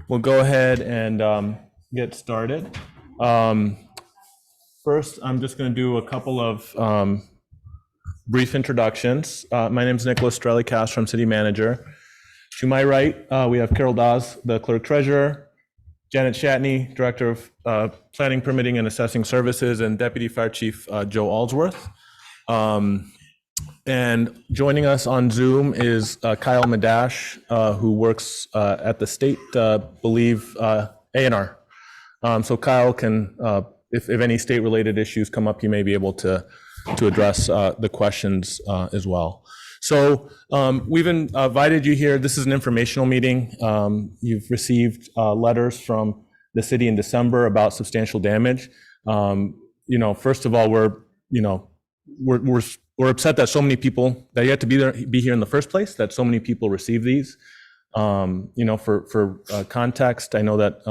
We'll go ahead and get started. First, I'm just going to do a couple of brief introductions. My name is Nicholas Strelicast from City Manager. To my right, we have Carol Dawes, the Clerk Treasurer, Janet Shatney, Director of Planning, Permitting, and Assessing Services, and Deputy Fire Chief Joe Aldsworth. And joining us on Zoom is Kyle Madash, who works at the state, believe, A&R. So Kyle can, if any state-related issues come up, he may be able to address the questions as well. So we've invited you here. This is an informational meeting. You've received letters from the city in December about substantial damage. First of all, we're upset that so many people that you had to be here in the first place. That so many people receive these. For context, I know that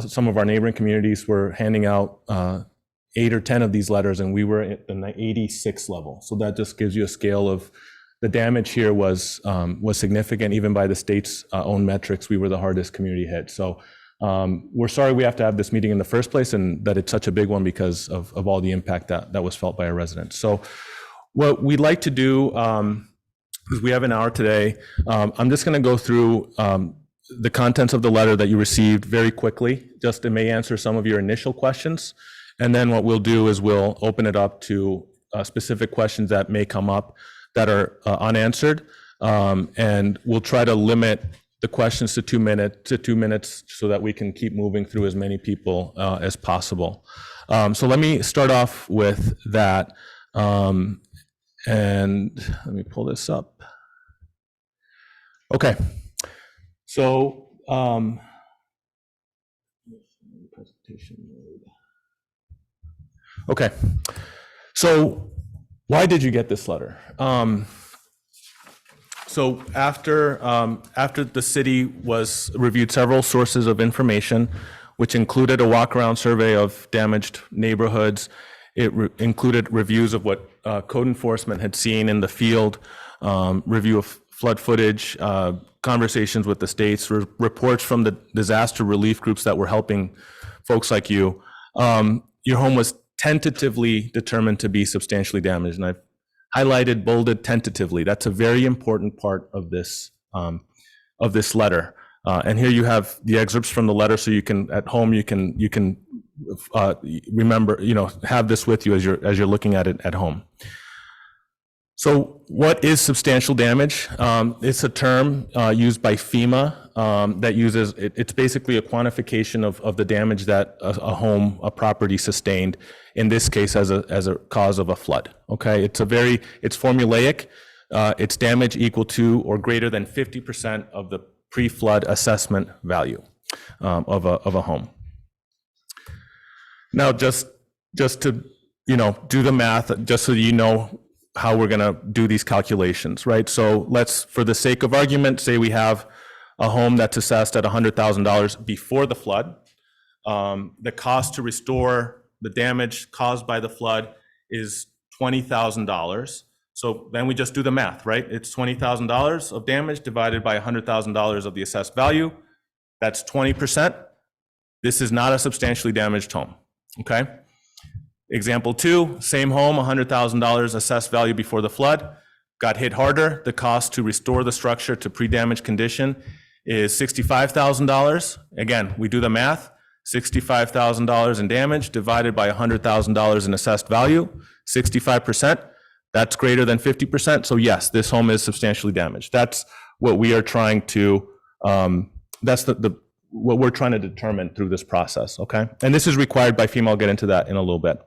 some of our neighboring communities were handing out 8 or 10 of these letters, and we were at the 86th level. So that just gives you a scale of the damage here was significant. Even by the state's own metrics, we were the hardest community hit. So we're sorry we have to have this meeting in the first place, and that it's such a big one because of all the impact that was felt by our residents. So what we'd like to do, because we have an hour today, I'm just going to go through the contents of the letter that you received very quickly. Just it may answer some of your initial questions. And then what we'll do is we'll open it up to specific questions that may come up that are unanswered. And we'll try to limit the questions to 2 minutes so that we can keep moving through as many people as possible. So let me start off with that. And let me pull this up. Okay. So presentation mode. Okay. So why did you get this letter? So after the city reviewed several sources of information, which included a walk-around survey of damaged neighborhoods, it included reviews of what code enforcement had seen in the field, review of flood footage, conversations with the states, reports from the disaster relief groups that were helping folks like you. Your home was tentatively determined to be substantially damaged, and I've highlighted, bolded tentatively. That's a very important part of this letter. And here you have the excerpts from the letter, so you can at home you can remember, have this with you as you're looking at it at home. So what is substantial damage? It's a term used by FEMA that uses, it's basically a quantification of the damage that a property sustained, in this case as a cause of a flood, okay? It's formulaic. It's damage equal to or greater than 50% of the pre-flood assessment value of a home. Now, just to, do the math, just so you know how we're gonna do these calculations, right? So let's, for the sake of argument, say we have a home that's assessed at $100,000 before the flood. The cost to restore the damage caused by the flood is $20,000. So then we just do the math, right? It's $20,000 of damage divided by $100,000 of the assessed value. That's 20%. This is not a substantially damaged home, okay? Example 2, same home, $100,000 assessed value before the flood, got hit harder. The cost to restore the structure to pre-damage condition is $65,000. Again, we do the math, $65,000 in damage divided by $100,000 in assessed value, 65%. That's greater than 50%. So yes, this home is substantially damaged. That's what we are trying to, that's what we're trying to determine through this process, okay? And this is required by FEMA. I'll get into that in a little bit.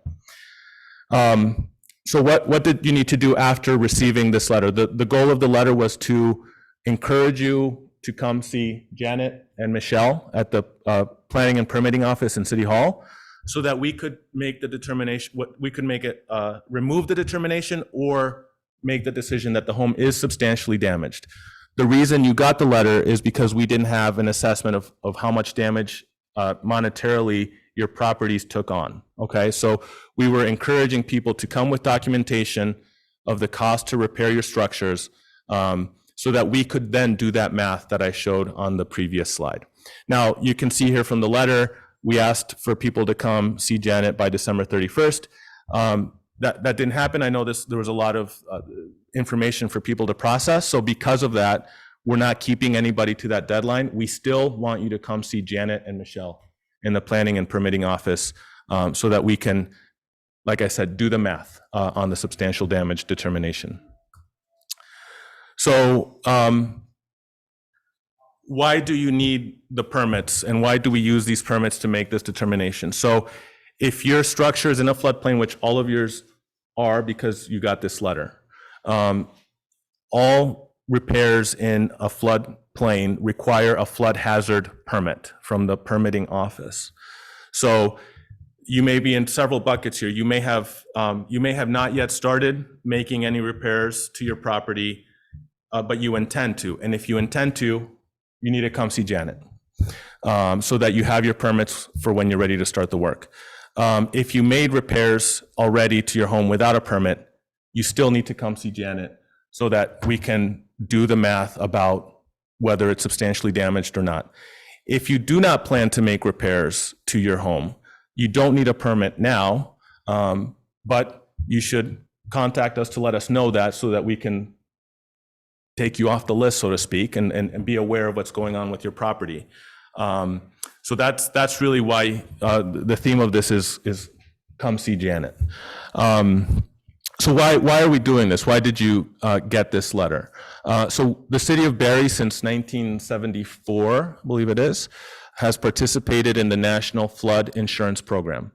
So what did you need to do after receiving this letter? The goal of the letter was to encourage you to come see Janet and Michelle at the Planning and Permitting Office in City Hall, so that we could make the determination, remove the determination or make the decision that the home is substantially damaged. The reason you got the letter is because we didn't have an assessment of how much damage monetarily your properties took on, okay? So we were encouraging people to come with documentation of the cost to repair your structures, so so that we could then do that math that I showed on the previous slide. Now, you can see here from the letter, we asked for people to come see Janet by December 31st. That didn't happen. I know there was a lot of information for people to process. So because of that, we're not keeping anybody to that deadline. We still want you to come see Janet and Michelle in the planning and permitting office so that we can, like I said, do the math on the substantial damage determination. So why do you need the permits, and why do we use these permits to make this determination? So if your structure is in a floodplain, which all of yours are because you got this letter, all repairs in a floodplain require a flood hazard permit from the permitting office. So you may be in several buckets here. You may have not yet started making any repairs to your property, but you intend to. And if you intend to, you need to come see Janet so that you have your permits for when you're ready to start the work. If you made repairs already to your home without a permit, you still need to come see Janet so that we can do the math about whether it's substantially damaged or not. If you do not plan to make repairs to your home, you don't need a permit now, but you should contact us to let us know that so that we can take you off the list, so to speak, and be aware of what's going on with your property. So that's really why the theme of this is come see Janet. So why are we doing this? Why did you get this letter? So the city of Barre, since 1974, I believe it is, has participated in the National Flood Insurance Program.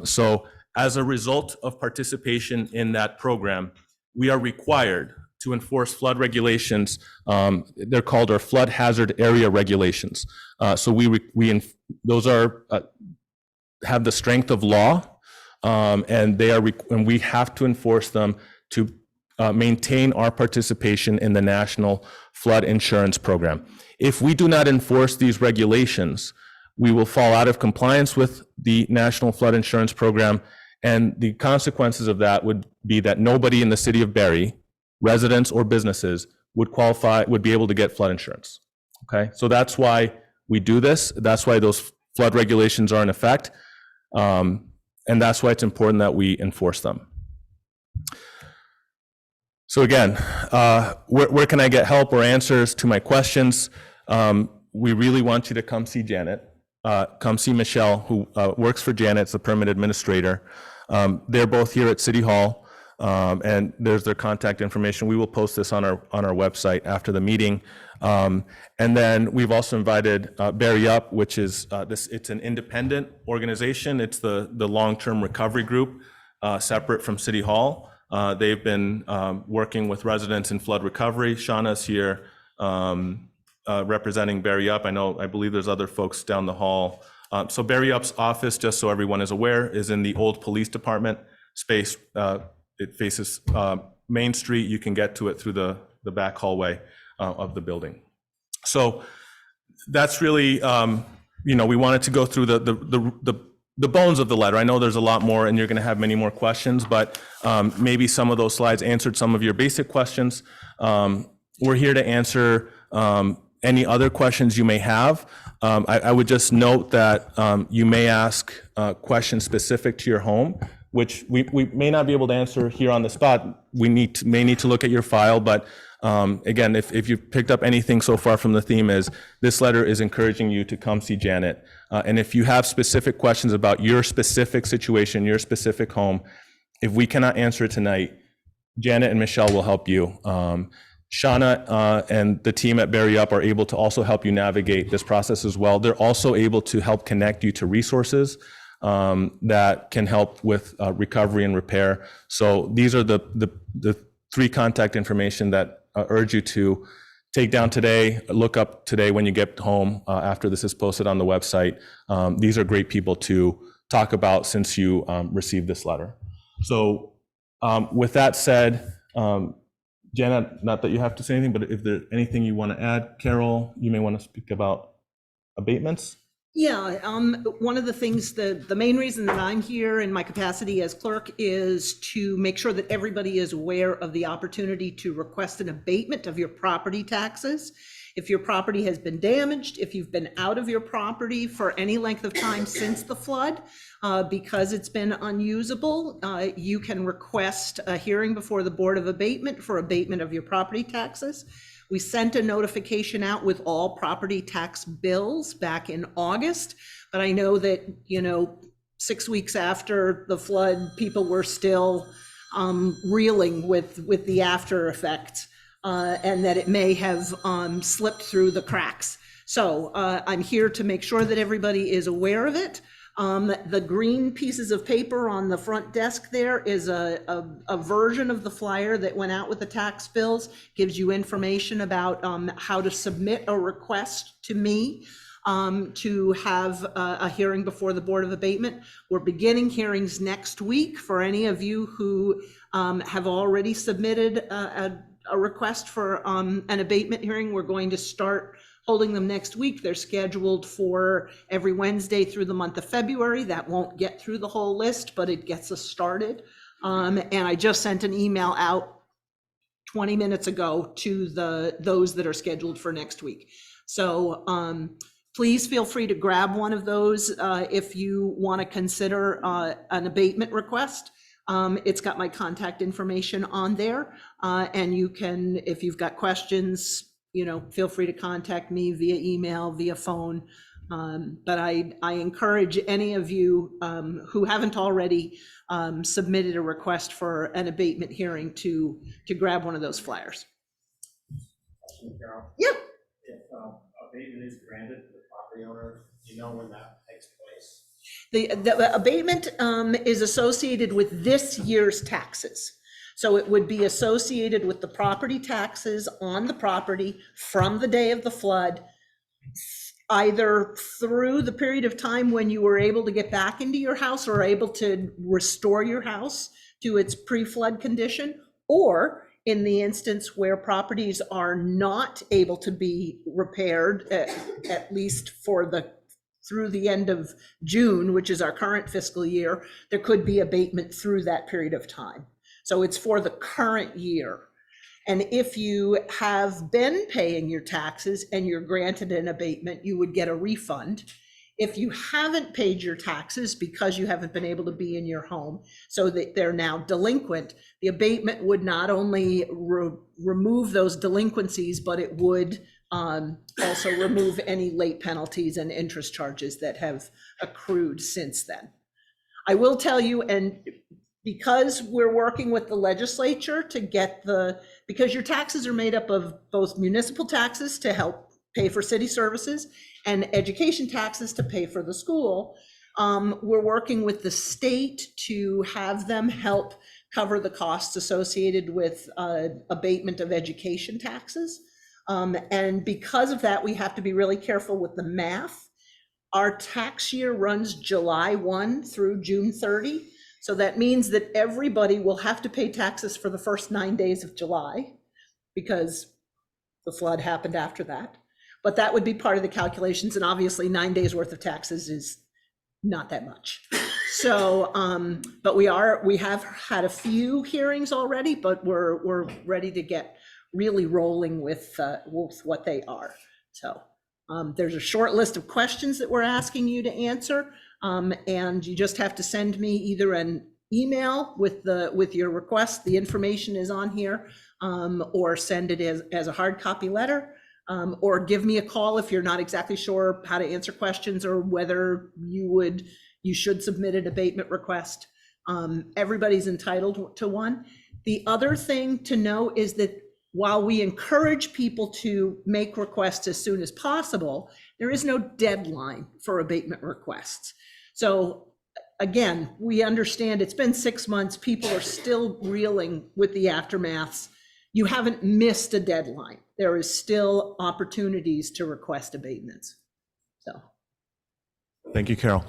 So as a result of participation in that program, we are required to enforce flood regulations. They're called our flood hazard area regulations. So those are have the strength of law, and we have to enforce them to maintain our participation in the National Flood Insurance Program. If we do not enforce these regulations, we will fall out of compliance with the National Flood Insurance Program, and the consequences of that would be that nobody in the city of Barre, residents or businesses, would be able to get flood insurance. Okay, so that's why we do this. That's why those flood regulations are in effect, and that's why it's important that we enforce them. So again, where can I get help or answers to my questions? We really want you to come see Janet, come see Michelle, who works for Janet, it's the permit administrator. They're both here at City Hall. And there's their contact information. We will post this on our website after the meeting. And then we've also invited Barre Up, which is it's an independent organization. It's the long-term recovery group separate from City Hall. They've been working with residents in flood recovery. Shauna's here representing Barre Up. I believe there's other folks down the hall. So Barre Up's office, just so everyone is aware, is in the old police department space. It faces Main Street. You can get to it through the back hallway of the building. So that's really, we wanted to go through the bones of the letter. I know there's a lot more and you're gonna have many more questions, but maybe some of those slides answered some of your basic questions. We're here to answer any other questions you may have. I would just note that you may ask questions specific to your home, which we may not be able to answer here on the spot. We may need to look at your file, but again, if you've picked up anything so far from the theme, is this letter is encouraging you to come see Janet. And if you have specific questions about your specific situation, your specific home, if we cannot answer it tonight, Janet and Michelle will help you. Shauna and the team at Barre Up are able to also help you navigate this process as well. They're also able to help connect you to resources that can help with recovery and repair. So these are the three contact information that I urge you to take down today, look up today when you get home after this is posted on the website. These are great people to talk about since you received this letter. So with that said, Janet, not that you have to say anything, but if there's anything you want to add, Carol, you may want to speak about abatements. Yeah, one of the things, the main reason that I'm here in my capacity as clerk is to make sure that everybody is aware of the opportunity to request an abatement of your property taxes. If your property has been damaged, if you've been out of your property for any length of time since the flood, because it's been unusable, you can request a hearing before the Board of Abatement for abatement of your property taxes. We sent a notification out with all property tax bills back in August, but I know that, 6 weeks after the flood, people were still reeling with the after effects, and that it may have slipped through the cracks. So I'm here to make sure that everybody is aware of it. The green pieces of paper on the front desk there is a version of the flyer that went out with the tax bills, gives you information about how to submit a request to me to have a hearing before the Board of Abatement. We're beginning hearings next week. For any of you who have already submitted a request for an abatement hearing, we're going to start holding them next week. They're scheduled for every Wednesday through the month of February. That won't get through the whole list, but it gets us started. And I just sent an email out 20 minutes ago to those that are scheduled for next week. So please feel free to grab one of those if you want to consider an abatement request. It's got my contact information on there, and you can, if you've got questions, feel free to contact me via email, via phone. But I encourage any of you who haven't already submitted a request for an abatement hearing to grab one of those flyers. Carol? Yep. If abatement is granted to the property owner, do you know when that takes place? The abatement is associated with this year's taxes. So it would be associated with the property taxes on the property from the day of the flood, either through the period of time when you were able to get back into your house or able to restore your house to its pre-flood condition, or in the instance where properties are not able to be repaired, at least through the end of June, which is our current fiscal year, there could be abatement through that period of time. So it's for the current year. And if you have been paying your taxes and you're granted an abatement, you would get a refund. If you haven't paid your taxes because you haven't been able to be in your home, so that they're now delinquent, the abatement would not only remove those delinquencies, but it would also remove any late penalties and interest charges that have accrued since then. I will tell you, and because we're working with the legislature to get because your taxes are made up of both municipal taxes to help pay for city services and education taxes to pay for the school, we're working with the state to have them help cover the costs associated with abatement of education taxes. And because of that, we have to be really careful with the math. Our tax year runs July 1 through June 30. So that means that everybody will have to pay taxes for the first 9 days of July because the flood happened after that. But that would be part of the calculations. And obviously 9 days worth of taxes is not that much. So, but we have had a few hearings already, but we're ready to get really rolling with what they are. So there's a short list of questions that we're asking you to answer. And you just have to send me either an email with your request, the information is on here, or send it as a hard copy letter, or give me a call if you're not exactly sure how to answer questions or whether you should submit an abatement request. Everybody's entitled to one. The other thing to know is that while we encourage people to make requests as soon as possible, there is no deadline for abatement requests. So again, we understand it's been 6 months, people are still reeling with the aftermaths. You haven't missed a deadline. There is still opportunities to request abatements. So. Thank you, Carol.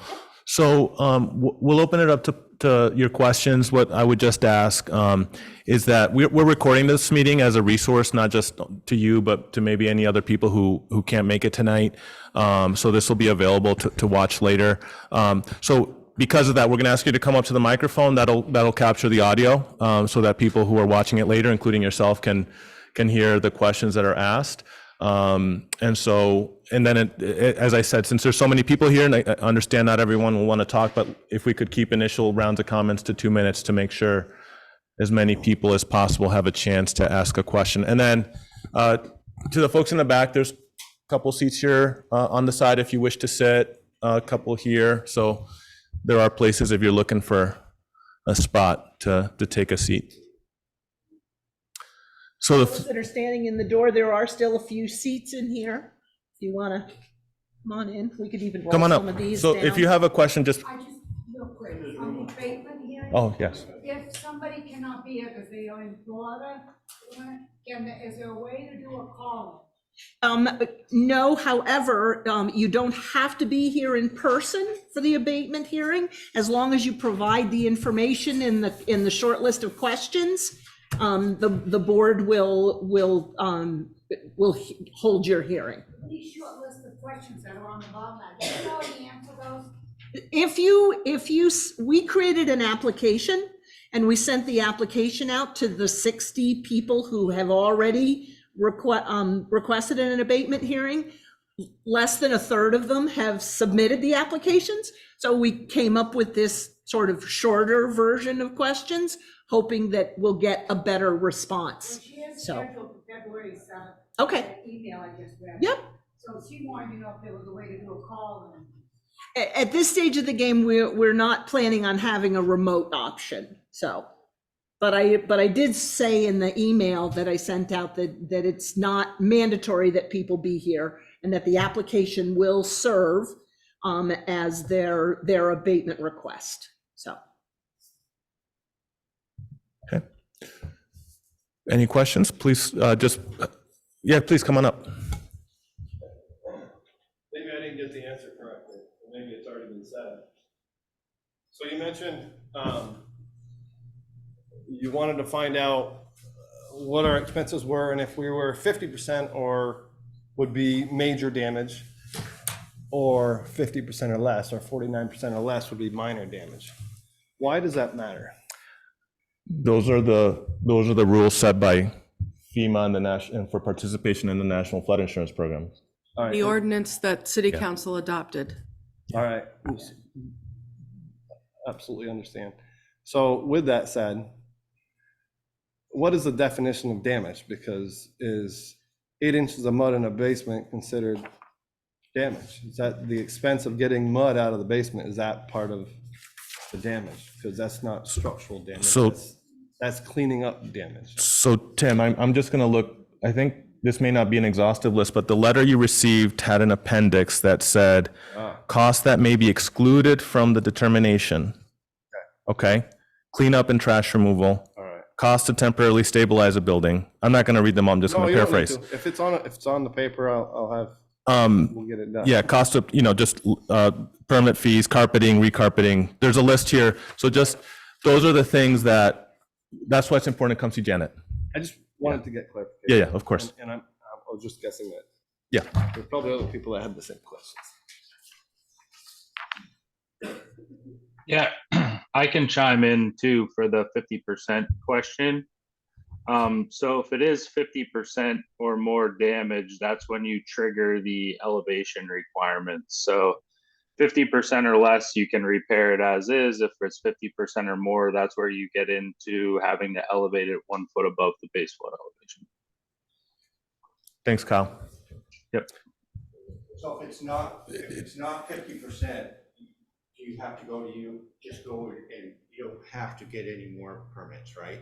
So we'll open it up to your questions. What I would just ask is that we're recording this meeting as a resource, not just to you, but to maybe any other people who can't make it tonight. So this will be available to watch later. So because of that, we're going to ask you to come up to the microphone. That'll capture the audio so that people who are watching it later, including yourself, can hear the questions that are asked. And then, as I said, since there's so many people here, and I understand not everyone will want to talk, but if we could keep initial rounds of comments to 2 minutes to make sure as many people as possible have a chance to ask a question. And then to the folks in the back, there's a couple seats here on the side if you wish to sit, a couple here. So there are places if you're looking for a spot to take a seat. So Those that are standing in the door, there are still a few seats in here. If you want to come on in, we could even roll come on some up. of these So down. if you have a question, just, I just, real quick, on the abatement hearing. oh, yes. If somebody cannot be here because they are in Florida, is there a way to do a call? No, however, you don't have to be here in person for the abatement hearing, as long as you provide the information in the short list of questions. The board will hold your hearing. These short list of questions that are on the bottom, do you know the answer those? We created an application and we sent the application out to the 60 people who have already requested an abatement hearing. Less than a third of them have submitted the applications. So we came up with this sort of shorter version of questions, hoping that we'll get a better response. She is So, scheduled for February 7th. okay, That email I just read. yep. So she wanted to know if there was a way to do a call. At this stage of the game, we're not planning on having a remote option. So, but I did say in the email that I sent out that it's not mandatory that people be here, and that the application will serve as their abatement request. So. Okay. Any questions? Please yeah, please come on up. Maybe I didn't get the answer correctly, or maybe it's already been said. So you mentioned you wanted to find out what our expenses were, and if we were 50% or would be major damage, or 50% or less, or 49% or less would be minor damage. Why does that matter? Those are the rules set by FEMA and for participation in the National Flood Insurance Program. All right. The ordinance that city council adopted. All right. Absolutely understand. So with that said, what is the definition of damage? Because is 8 inches of mud in a basement considered damage? Is that the expense of getting mud out of the basement? Is that part of the damage? Because that's not structural damage. So- That's cleaning up damage. So Tim, I'm just going to look, I think this may not be an exhaustive list, but the letter you received had an appendix that said costs that may be excluded from the determination. Okay. Cleanup and trash removal. All right. Cost to temporarily stabilize a building. I'm not going to read them all. I'm just No, going you to don't need paraphrase. to. If it's on the paper, I'll have, we'll get it done. Yeah, cost of, just permit fees, carpeting, recarpeting. There's a list here. So just, those are the things that's why it's important to come see Janet. I just wanted to get clarification. Yeah, of course. And I was just guessing that Yeah. there's probably other people that had the same questions. Yeah, I can chime in too for the 50% question. So if it is 50% or more damage, that's when you trigger the elevation requirements. So 50% or less, you can repair it as is. If it's 50% or more, that's where you get into having to elevate it 1 foot above the base flood elevation. Thanks, Kyle. Yep. So if it's not 50%, you have to go to just go and you don't have to get any more permits, right?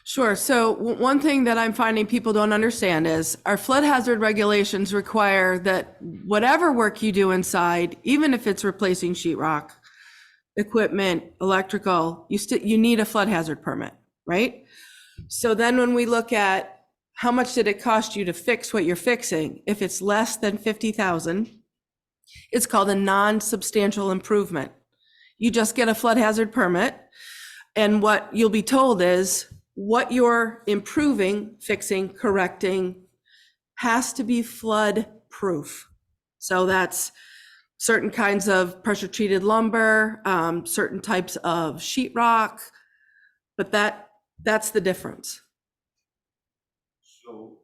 Sure. So one thing that I'm finding people don't understand is our flood hazard regulations require that whatever work you do inside, even if it's replacing sheetrock, equipment, electrical, you need a flood hazard permit, right? So then when we look at how much did it cost you to fix what you're fixing, if it's less than 50,000, it's called a non-substantial improvement. You just get a flood hazard permit. And what you'll be told is what you're improving, fixing, correcting has to be flood proof. So that's certain kinds of pressure treated lumber, certain types of sheetrock, but that's the difference. So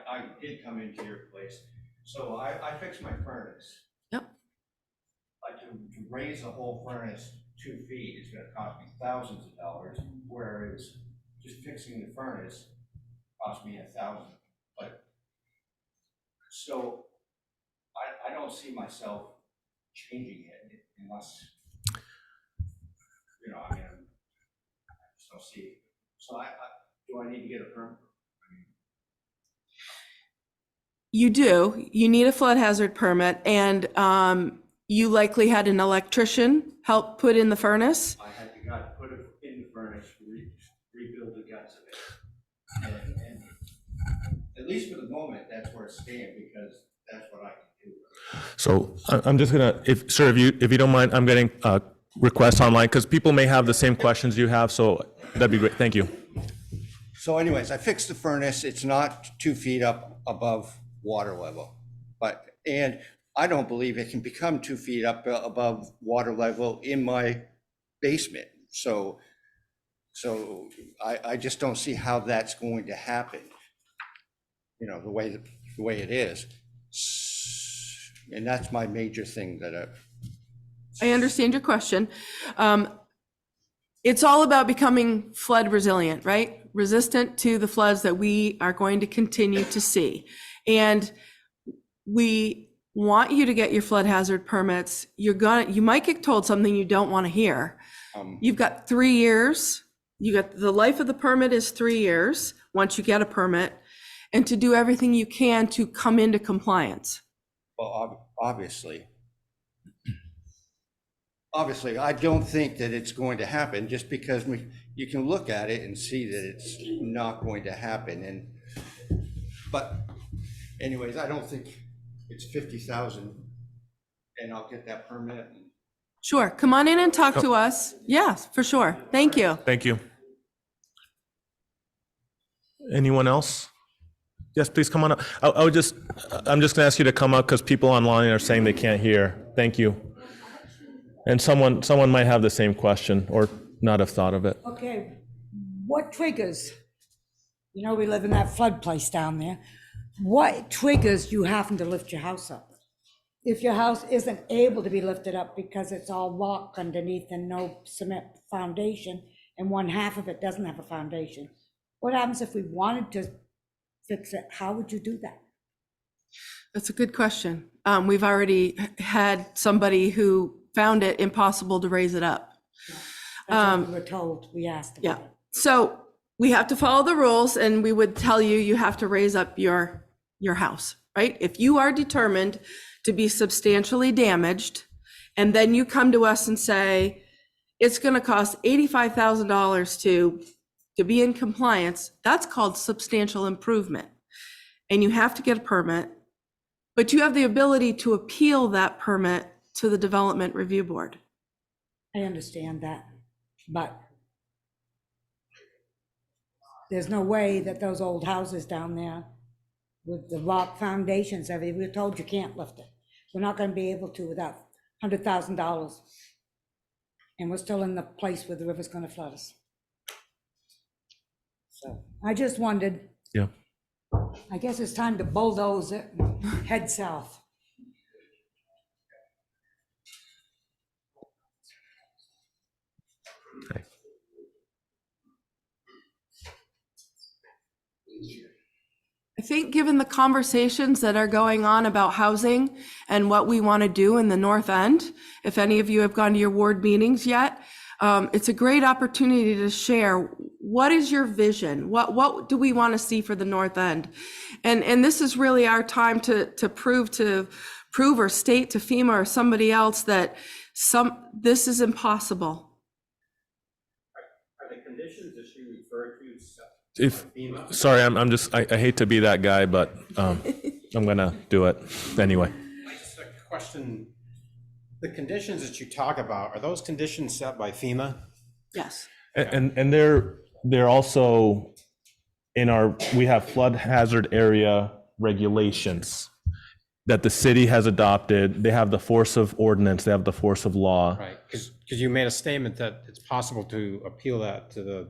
I did come into your place, so I fixed my furnace. Yep. Like to raise a whole furnace 2 feet is gonna cost me thousands of dollars, whereas just fixing the furnace cost me $1,000. But, so I don't see myself changing it unless, you know, I mean, I just don't see it. So do I need to get a permit? You do. You need a flood hazard permit, and you likely had an electrician help put in the furnace. I had the guy put it in the furnace, rebuild the guts of it. And at least for the moment, that's where it's staying, because that's what I can do. So I'm just gonna, sir, if you don't mind, I'm getting requests online because people may have the same questions you have, so that'd be great. Thank you. So anyways, I fixed the furnace. It's not 2 feet up above water level. And I don't believe it can become 2 feet up above water level in my basement. So I just don't see how that's going to happen, you know, the way it is. And that's my major thing that I understand your question. It's all about becoming flood resilient, right? Resistant to the floods that we are going to continue to see. And we want you to get your flood hazard permits. You might get told something you don't want to hear. You've got 3 years. The life of the permit is 3 years once you get a permit, and to do everything you can to come into compliance. well, obviously, I don't think that it's going to happen, just because you can look at it and see that it's not going to happen. But anyways, I don't think it's 50,000 and I'll get that permit. Sure, come on in and talk to us. Yes, for sure. Thank you. Thank you. Anyone else? Yes, please come on up. I'm just gonna ask you to come up because people online are saying they can't hear. Thank you. And someone might have the same question or not have thought of it. Okay, what triggers, you know, we live in that flood place down there. What triggers you having to lift your house up? If your house isn't able to be lifted up because it's all rock underneath and no cement foundation, and one half of it doesn't have a foundation, what happens if we wanted to fix it? How would you do that? That's a good question. We've already had somebody who found it impossible to raise it up. That's what we were told, we asked Yeah, about it. so we have to follow the rules, and we would tell you, you have to raise up your house, right? If you are determined to be substantially damaged, and then you come to us and say, it's gonna cost $85,000 to be in compliance, that's called substantial improvement. And you have to get a permit, but you have the ability to appeal that permit to the Development Review Board. I understand that, but there's no way that those old houses down there with the rock foundations, everything, we were told you can't lift it. We're not gonna be able to without $100,000. And we're still in the place where the river's gonna flood us. So I just wondered, Yeah. I guess it's time to bulldoze it and head south. I think given the conversations that are going on about housing and what we want to do in the North End, if any of you have gone to your ward meetings yet, it's a great opportunity to share, what is your vision? What do we want to see for the North End? And this is really our time to prove or state to FEMA or somebody else that this is impossible. Are the conditions that you refer to? Sorry, I hate to be that guy, but I'm gonna do it anyway. Just a question. The conditions that you talk about, are those conditions set by FEMA? Yes. And they're also in we have flood hazard area regulations that the city has adopted. They have the force of ordinance, they have the force of law. Right, because you made a statement that it's possible to appeal that to the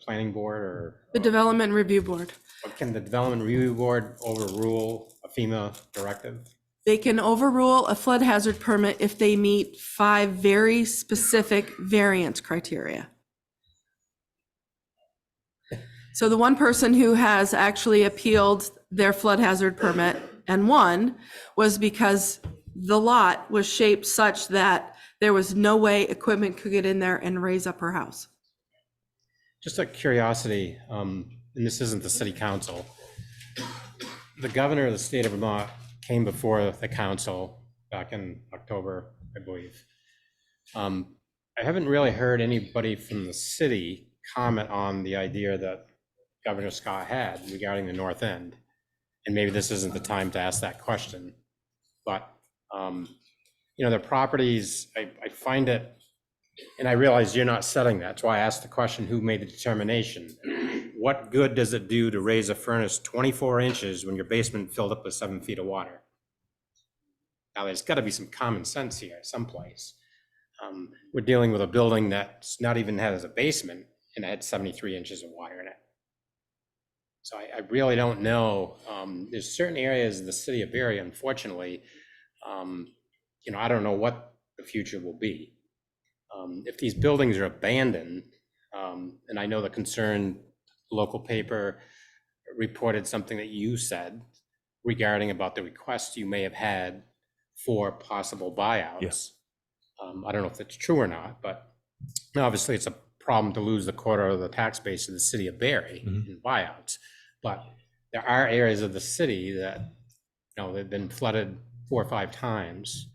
planning board or The Development Review Board. can the development review board overrule a FEMA directive? They can overrule a flood hazard permit if they meet 5 very specific variance criteria. So the one person who has actually appealed their flood hazard permit and won was because the lot was shaped such that there was no way equipment could get in there and raise up her house. Just a curiosity, and this isn't the city council. The governor of the state of Vermont came before the council back in October, I believe. I haven't really heard anybody from the city comment on the idea that Governor Scott had regarding the north end. And maybe this isn't the time to ask that question, but, the properties, I find it, and I realize you're not setting that. That's why I asked the question, who made the determination? What good does it do to raise a furnace 24 inches when your basement filled up with 7 feet of water? Now, there's got to be some common sense here someplace. We're dealing with a building that's not even has a basement and it had 73 inches of water in it. So I really don't know. There's certain areas of the city of Barre, unfortunately, I don't know what the future will be. If these buildings are abandoned, and I know the concerned local paper reported something that you said regarding about the requests you may have had for possible buyouts. Yes. I don't know if that's true or not, but obviously it's a problem to lose the quarter of the tax base of the city of Barre in buyouts. But there are areas of the city that, they've been flooded 4 or 5 times.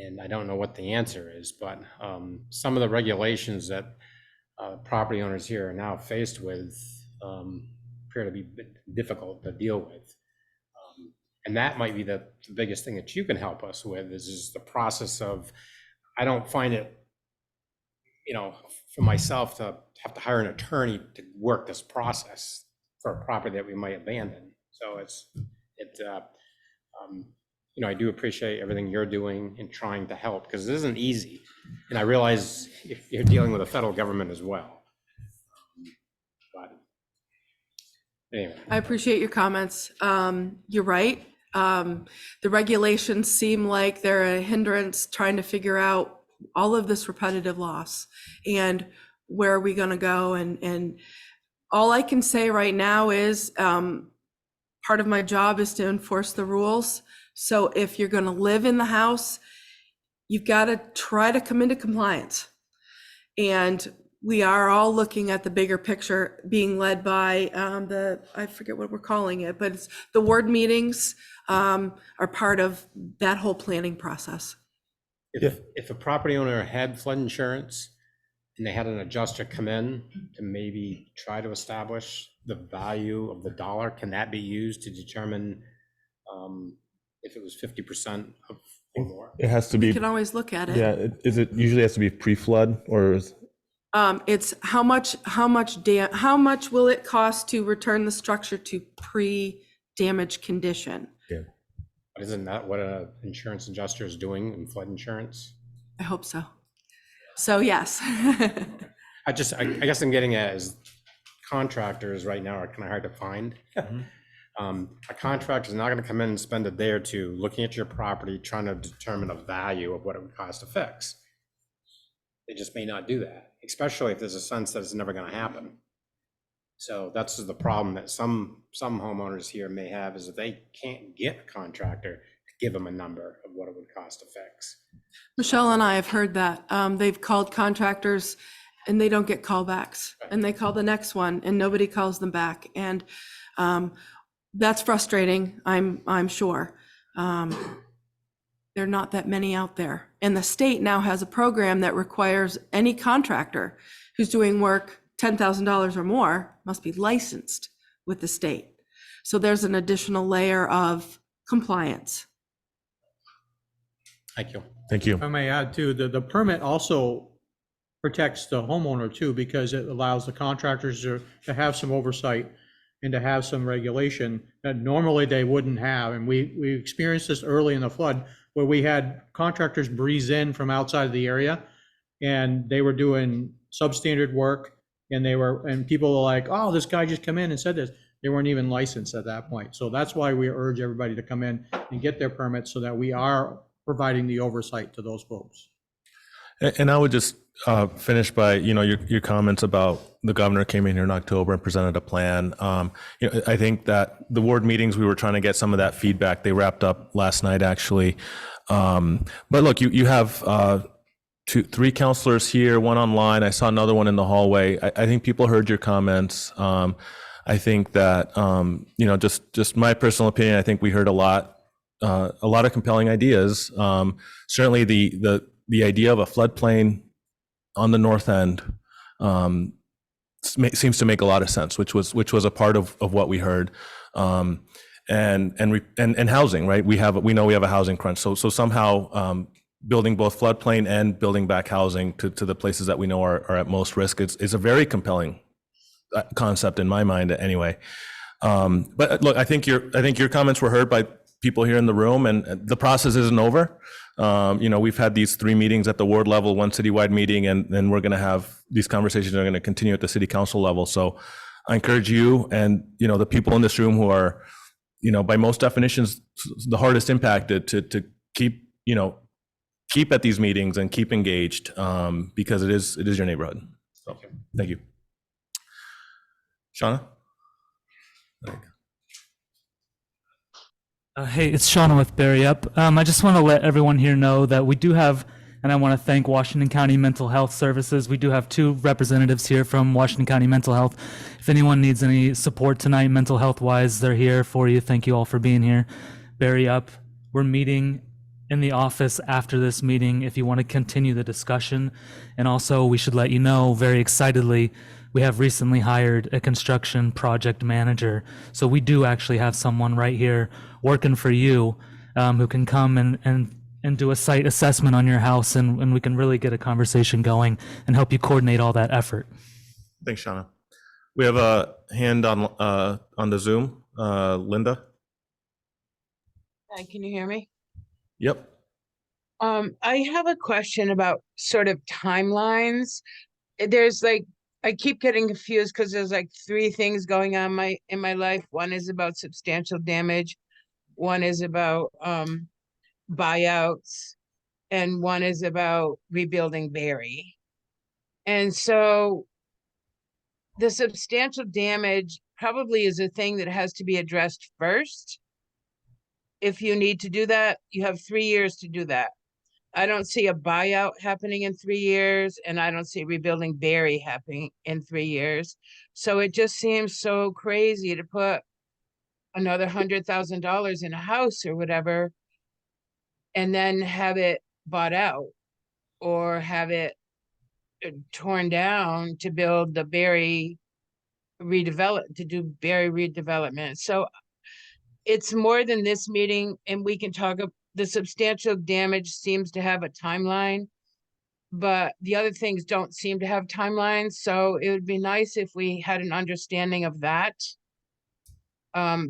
And I don't know what the answer is, but some of the regulations that property owners here are now faced with appear to be difficult to deal with. And that might be the biggest thing that you can help us with is the process of, I don't find it, for myself to have to hire an attorney to work this process for a property that we might abandon. So I do appreciate everything you're doing in trying to help, because it isn't easy. And I realize you're dealing with the federal government as well. But anyway. I appreciate your comments. You're right. The regulations seem like they're a hindrance trying to figure out all of this repetitive loss and where are we going to go. And all I can say right now is part of my job is to enforce the rules. So if you're going to live in the house, you've got to try to come into compliance. And we are all looking at the bigger picture being led by I forget what we're calling it, but it's the ward meetings are part of that whole planning process. If a property owner had flood insurance and they had an adjuster come in to maybe try to establish the value of the dollar, can that be used to determine if it was 50% or more? It has to be. You can always look at it. Yeah, it usually has to be pre-flood or It's how much will it cost to return the structure to pre-damage condition? yeah. But isn't that what an insurance adjuster is doing in flood insurance? I hope so. So yes. I guess I'm getting at is contractors right now are kind of hard to find. A contractor is not going to come in and spend a day or two looking at your property, trying to determine a value of what it would cost to fix. They just may not do that, especially if there's a sense that it's never going to happen. So that's the problem that some homeowners here may have, is that they can't get a contractor to give them a number of what it would cost to fix. Michelle and I have heard that. They've called contractors and they don't get callbacks, and they call the next one and nobody calls them back. And that's frustrating, I'm sure. There are not that many out there. And the state now has a program that requires any contractor who's doing work $10,000 or more must be licensed with the state. So there's an additional layer of compliance. Thank you. Thank you. If I may add too, the permit also protects the homeowner too, because it allows the contractors to have some oversight and to have some regulation that normally they wouldn't have. And we experienced this early in the flood where we had contractors breeze in from outside of the area and they were doing substandard work and people were like, oh, this guy just come in and said this. They weren't even licensed at that point. So that's why we urge everybody to come in and get their permits so that we are providing the oversight to those folks. And I would just finish by, your comments about the governor came in here in October and presented a plan. I think that the ward meetings, we were trying to get some of that feedback. They wrapped up last night, actually. But look, you have three counselors here, one online. I saw another one in the hallway. I think people heard your comments. I think that, just my personal opinion, I think we heard a lot of compelling ideas. Certainly the idea of a floodplain on the north end seems to make a lot of sense, which was a part of what we heard. And housing, right? We know we have a housing crunch. So somehow building both floodplain and building back housing to the places that we know are at most risk is a very compelling concept in my mind anyway. But look, I think your comments were heard by people here in the room, and the process isn't over. We've had these 3 meetings at the ward level, 1 citywide meeting, and then we're going to have these conversations are going to continue at the city council level. So I encourage you and, the people in this room who are, by most definitions, the hardest impacted to keep at these meetings and keep engaged, because it is your neighborhood. So, thank you. Shauna? Hey, it's Shauna with Barre Up. I just want to let everyone here know that we do have, and I want to thank Washington County Mental Health Services. We do have 2 representatives here from Washington County Mental Health. If anyone needs any support tonight, mental health wise, they're here for you. Thank you all for being here. Barre Up. We're meeting in the office after this meeting if you want to continue the discussion. And also, we should let you know very excitedly, we have recently hired a construction project manager. So we do actually have someone right here working for you who can come and do a site assessment on your house, and we can really get a conversation going and help you coordinate all that effort. Thanks, Shauna. We have a hand on the Zoom. Linda? Hi, can you hear me? Yep. I have a question about sort of timelines. I keep getting confused because there's 3 things going on in my life. One is about substantial damage, one is about buyouts, and one is about rebuilding Barre. And so the substantial damage probably is a thing that has to be addressed first. If you need to do that, you have 3 years to do that. I don't see a buyout happening in 3 years, and I don't see rebuilding Barre happening in 3 years. So it just seems so crazy to put another $100,000 in a house or whatever, and then have it bought out or have it torn down to build the Barre redevelopment. So it's more than this meeting, and we can talk about the substantial damage seems to have a timeline, but the other things don't seem to have timelines. So it would be nice if we had an understanding of that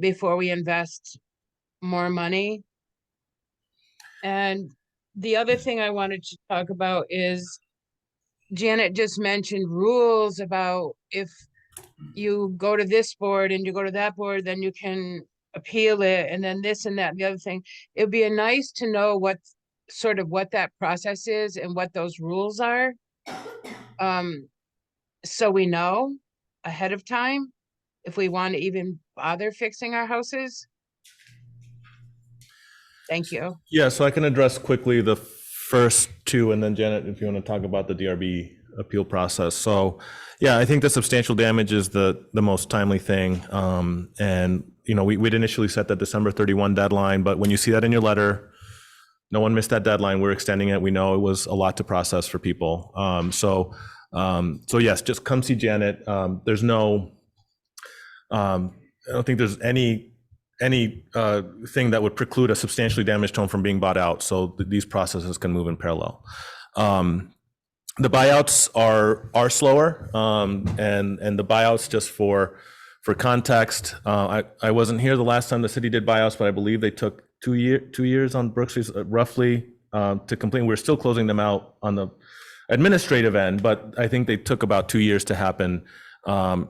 before we invest more money. And the other thing I wanted to talk about is Janet just mentioned rules about if you go to this board and you go to that board, then you can appeal it, and then this and that and the other thing. It'd be nice to know what that process is and what those rules are, so we know ahead of time if we want to even bother fixing our houses. Thank you. Yeah, so I can address quickly the first 2, and then Janet, if you want to talk about the DRB appeal process. So yeah, I think the substantial damage is the most timely thing. And we'd initially set that December 31 deadline, but when you see that in your letter, no one missed that deadline. We're extending it. We know it was a lot to process for people. So yes, just come see Janet. I don't think there's any thing that would preclude a substantially damaged home from being bought out. So these processes can move in parallel. The buyouts are slower, and the buyouts, just for context, I wasn't here the last time the city did buyouts, but I believe they took 2 years on Brook Street, roughly, to complete. We're still closing them out on the administrative end, but I think they took about 2 years to happen,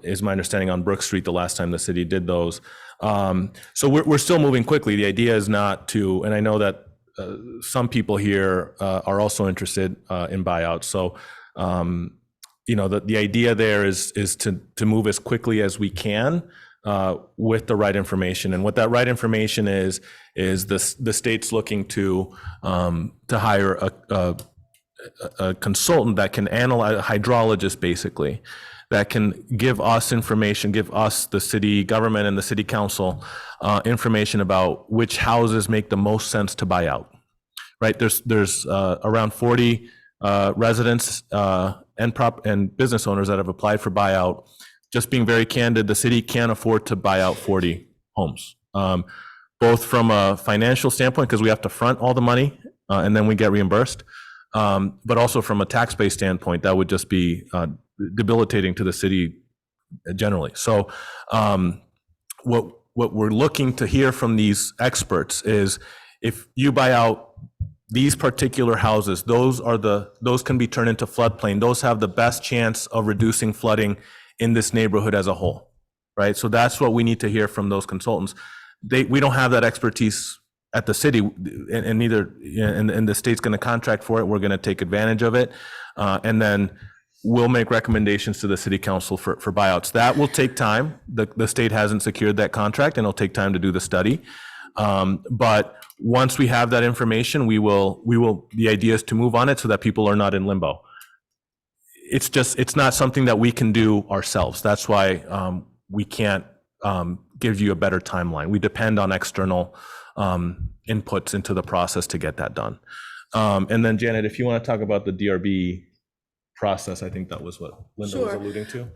is my understanding, on Brook Street the last time the city did those. So we're still moving quickly. The idea is not to, and I know that some people here are also interested in buyouts. So, the idea there is to move as quickly as we can with the right information. And what that right information is the state's looking to hire a consultant that can analyze, a hydrologist basically, that can give us information, give us, the city government and the city council, information about which houses make the most sense to buy out. Right? There's around 40 residents and business owners that have applied for buyout. Just being very candid, the city can't afford to buy out 40 homes, both from a financial standpoint, because we have to front all the money and then we get reimbursed, but also from a tax-based standpoint, that would just be debilitating to the city generally. So what we're looking to hear from these experts is, if you buy out these particular houses, those can be turned into floodplain. Those have the best chance of reducing flooding in this neighborhood as a whole, right? So that's what we need to hear from those consultants. We don't have that expertise at the city, and neither, and the state's going to contract for it. We're going to take advantage of it, and then we'll make recommendations to the city council for buyouts. That will take time. The state hasn't secured that contract, and it'll take time to do the study. But once we have that information, we will, the idea is to move on it so that people are not in limbo. It's not something that we can do ourselves. That's why we can't give you a better timeline. We depend on external inputs into the process to get that done. And then Janet, if you want to talk about the DRB process, I think that was what Linda was Sure. alluding to.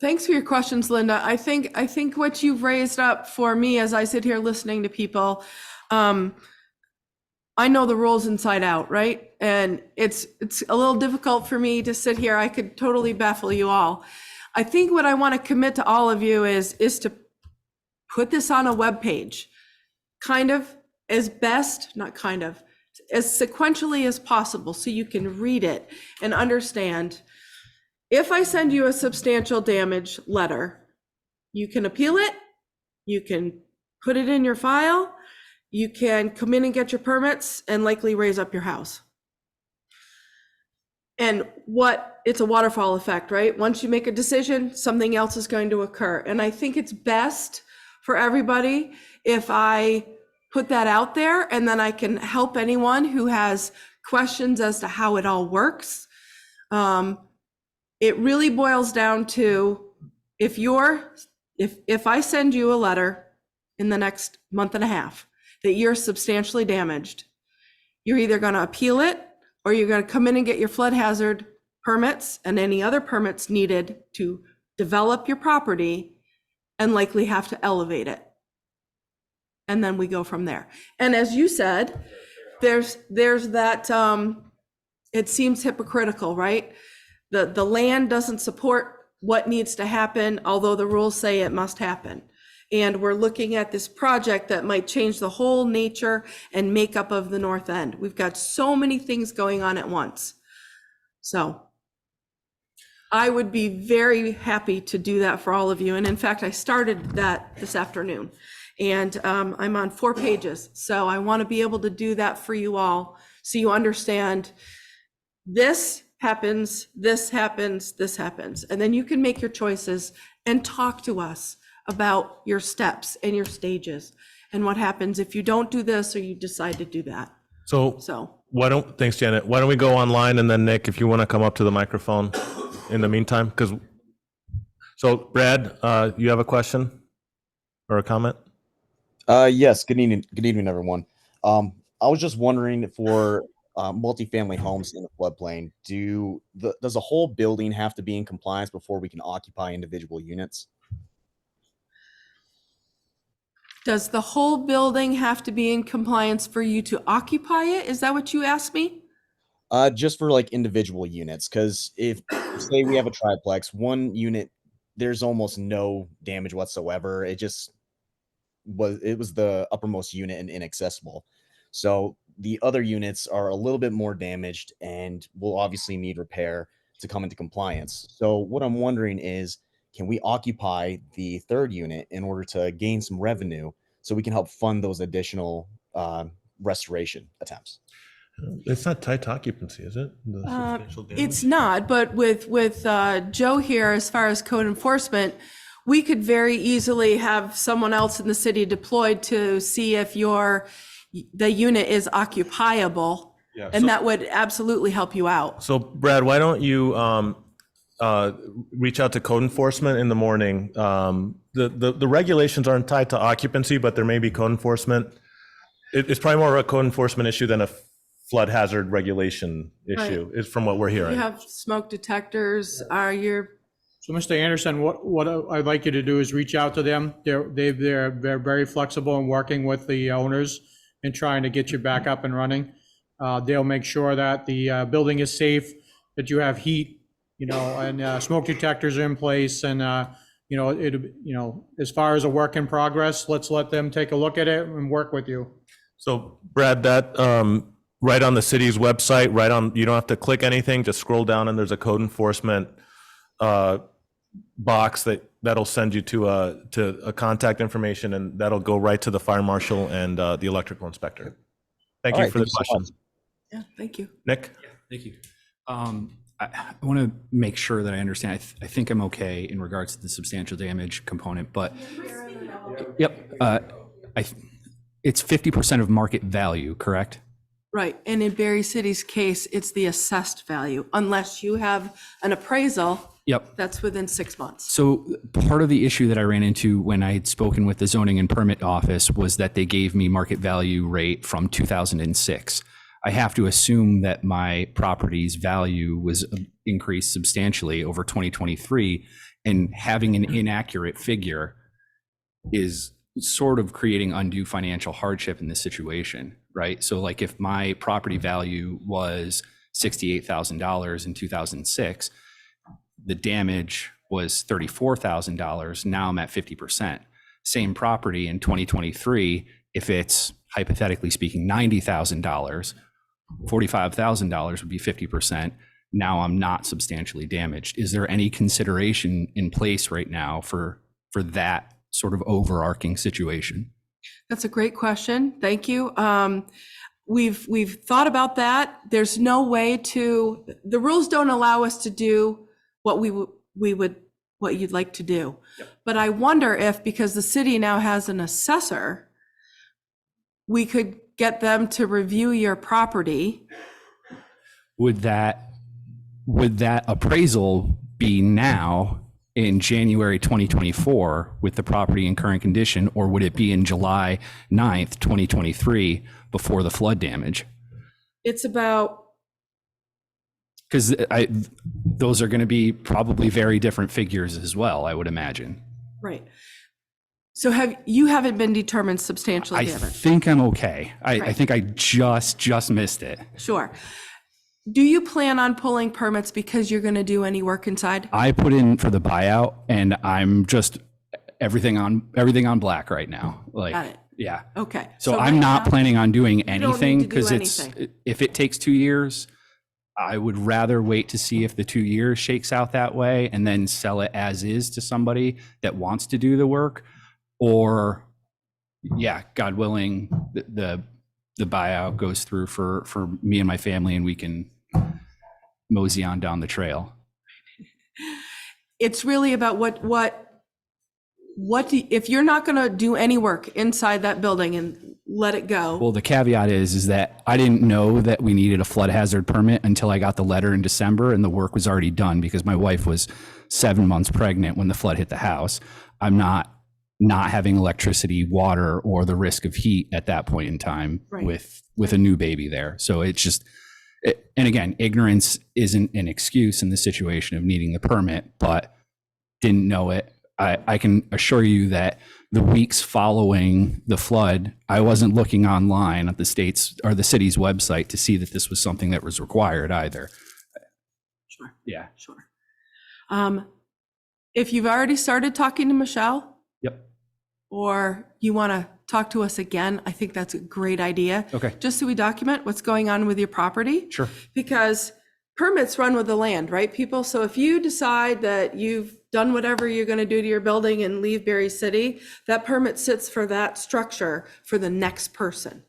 Thanks for your questions, Linda. I think what you've raised up for me as I sit here listening to people, I know the rules inside out, right? And it's a little difficult for me to sit here. I could totally baffle you all. I think what I want to commit to all of you is to put this on a web page, as sequentially as possible, so you can read it and understand. If I send you a substantial damage letter, you can appeal it, you can put it in your file, you can come in and get your permits and likely raise up your house. And it's a waterfall effect, right? Once you make a decision, something else is going to occur. And I think it's best for everybody if I put that out there, and then I can help anyone who has questions as to how it all works. It really boils down to, if I send you a letter in the next month and a half that you're substantially damaged, you're either going to appeal it, or you're going to come in and get your flood hazard permits and any other permits needed to develop your property, and likely have to elevate it. And then we go from there. And as you said, there's that, it seems hypocritical, right? The land doesn't support what needs to happen, although the rules say it must happen. And we're looking at this project that might change the whole nature and makeup of the North End. We've got so many things going on at once. So I would be very happy to do that for all of you. And in fact, I started that this afternoon, and I'm on 4 pages. So I want to be able to do that for you all, so you understand this happens, this happens, this happens. And then you can make your choices and talk to us about your steps and your stages and what happens if you don't do this or you decide to do that. So So thanks, Janet. Why don't we go online, and then Nick, if you want to come up to the microphone in the meantime, so Brad, you have a question or a comment? Yes. Good evening, everyone. I was just wondering, for multifamily homes in the floodplain, does the whole building have to be in compliance before we can occupy individual units? Does the whole building have to be in compliance for you to occupy it? Is that what you asked me? Just for like individual units, because if say we have a triplex, one unit, there's almost no damage whatsoever. It was the uppermost unit and inaccessible. So the other units are a little bit more damaged and will obviously need repair to come into compliance. So what I'm wondering is, can we occupy the third unit in order to gain some revenue so we can help fund those additional restoration attempts? It's not tied to occupancy, is it? The substantial damage? It's not, but with Joe here, as far as code enforcement, we could very easily have someone else in the city deployed to see if the unit is occupiable, Yeah, and so- that would absolutely help you out. So Brad, why don't you reach out to code enforcement in the morning? The regulations aren't tied to occupancy, but there may be code enforcement. It's probably more of a code enforcement issue than a flood hazard regulation issue, is from what we're You hearing. have smoke detectors, So Mr. Anderson, what I'd like you to do is reach out to them. They're very flexible in working with the owners and trying to get you back up and running. They'll make sure that the building is safe, that you have heat, and smoke detectors are in place, and as far as a work in progress, let's let them take a look at it and work with you. So Brad, that right on the city's website, you don't have to click anything, just scroll down and there's a code enforcement box that'll send you to a contact information, and that'll go right to the fire marshal and the electrical inspector. Thank All you right, for the thank you so question. yeah, thank you. Nick? Thank you. I want to make sure that I understand. I think I'm okay in regards to the substantial damage component, but yep, it's 50% of market value, correct? Right, and in Barre City's case, it's the assessed value, unless you have an appraisal. Yep. That's within 6 months. So part of the issue that I ran into when I had spoken with the zoning and permit office was that they gave me market value rate from 2006. I have to assume that my property's value was increased substantially over 2023, and having an inaccurate figure is sort of creating undue financial hardship in this situation, right? So like if my property value was $68,000 in 2006, the damage was $34,000. Now I'm at 50%. Same property in 2023, if it's hypothetically speaking $90,000, $45,000 would be 50%. Now I'm not substantially damaged. Is there any consideration in place right now for that sort of overarching situation? That's a great question. Thank you. We've thought about that. There's no way the rules don't allow us to do what what you'd like to do. Yep. But I wonder if, because the city now has an assessor, we could get them to review your property. Would that appraisal be now in January 2024 with the property in current condition, or would it be in July 9th, 2023 before the flood damage? It's about, because those are going to be probably very different figures as well, I would imagine. right. So you haven't been determined substantially I damaged? think I'm okay. I Right. think I just missed it. Sure. Do you plan on pulling permits because you're going to do any work inside? I put in for the buyout, and I'm just everything on black right now. Like, Got it. yeah. Okay. So right I'm not now- planning on doing don't need anything to do because anything. if it takes 2 years, I would rather wait to see if the 2 years shakes out that way and then sell it as is to somebody that wants to do the work, or yeah, God willing, the buyout goes through for me and my family, and we can mosey on down the trail. It's really about if you're not going to do any work inside that building and let it go. Well, the caveat is that I didn't know that we needed a flood hazard permit until I got the letter in December, and the work was already done because my wife was 7 months pregnant when the flood hit the house. I'm not having electricity, water, or the risk of heat at that point in time. Right. with a new baby there. So it's just, and again, ignorance isn't an excuse in the situation of needing the permit, but didn't know it. I can assure you that the weeks following the flood, I wasn't looking online at the state's or the city's website to see that this was something that was required either. Sure, Yeah. sure. If you've already started talking to Michelle, Yep. or you want to talk to us again, I think that's a great idea. Okay. Just so we document what's going on with your property. Sure. Because permits run with the land, right, people? So if you decide that you've done whatever you're going to do to your building and leave Barre City, that permit sits for that structure for the next person.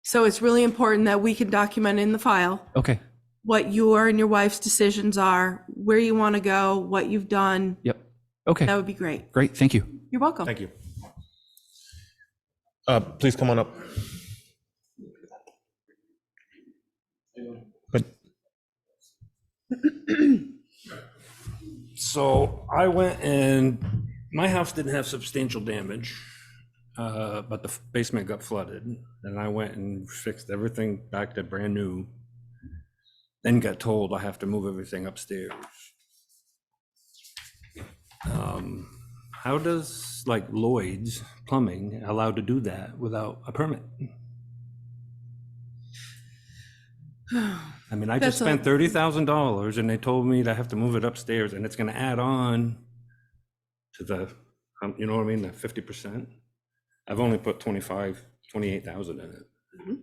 So it's really important that we can document in the file Okay. what your and your wife's decisions are, where you want to go, what you've done. Yep. Okay. That would be great. Great. Thank you. You're welcome. Thank you. Please come on up. But So I went and my house didn't have substantial damage, but the basement got flooded. And I went and fixed everything back to brand new. Then got told I have to move everything upstairs. How does like Lloyd's Plumbing allowed to do that without a permit? I mean, I just spent $30,000 and they told me that I have to move it upstairs and it's gonna add on to the, you know what I mean, the 50%. I've only put 28,000 in it.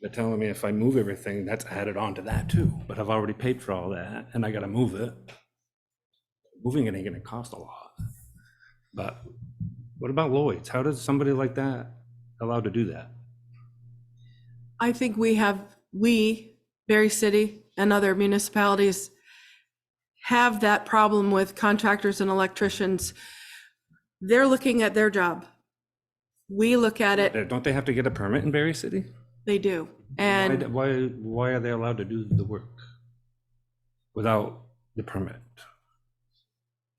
They're telling me if I move everything, that's added on to that too, but I've already paid for all that and I gotta move it. Moving it ain't gonna cost a lot. But what about Lloyd's? How does somebody like that allowed to do that? I think we, Barre City and other municipalities have that problem with contractors and electricians. They're looking at their job. We look at it, Don't they have to get a permit in Barre City? they do. And Why are they allowed to do the work without the permit?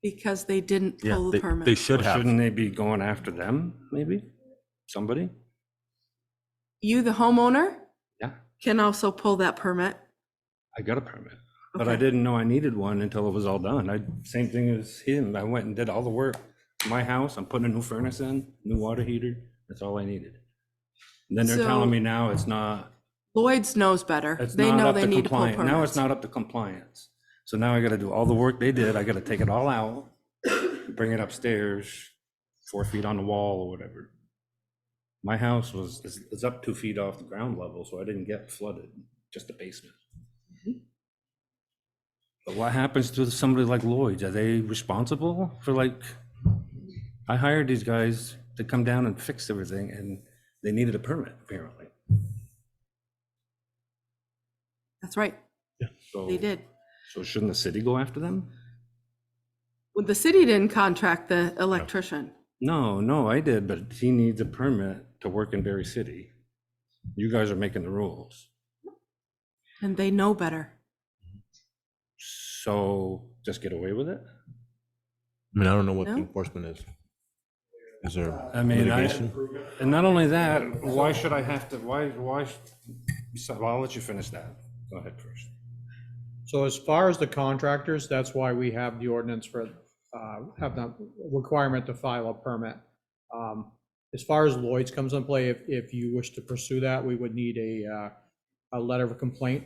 because they didn't pull the permit. they should have. Shouldn't they be going after them, maybe? Somebody? You, the homeowner, Yeah, can also pull that permit. I got a permit, but I Okay. didn't know I needed one until it was all done. Same thing as him. I went and did all the work. My house, I'm putting a new furnace in, new water heater. That's all I needed. And then they're So- telling me now it's not, Lloyd's knows better. it's They not know up they to need to pull compliance. Now it's permits. not up to compliance. So now I gotta do all the work they did. I gotta take it all out, bring it upstairs, 4 feet on the wall or whatever. My house is up 2 feet off the ground level, so I didn't get flooded, just the basement. But what happens to somebody like Lloyd's? Are they responsible for like, I hired these guys to come down and fix everything and they needed a permit apparently. That's right. So- They did. So shouldn't the city go after them? Well, the city didn't contract the electrician. No, I did, but he needs a permit to work in Barre City. You guys are making the rules. And they know better. So just get away with it? I mean, I don't know what the No. enforcement is. Is there I mean, litigation? and not only that, why should I have to, so I'll let you finish that. Go ahead first. So as far as the contractors, that's why we have the ordinance for, have the requirement to file a permit. As far as Lloyd's comes in play, if you wish to pursue that, we would need a letter of complaint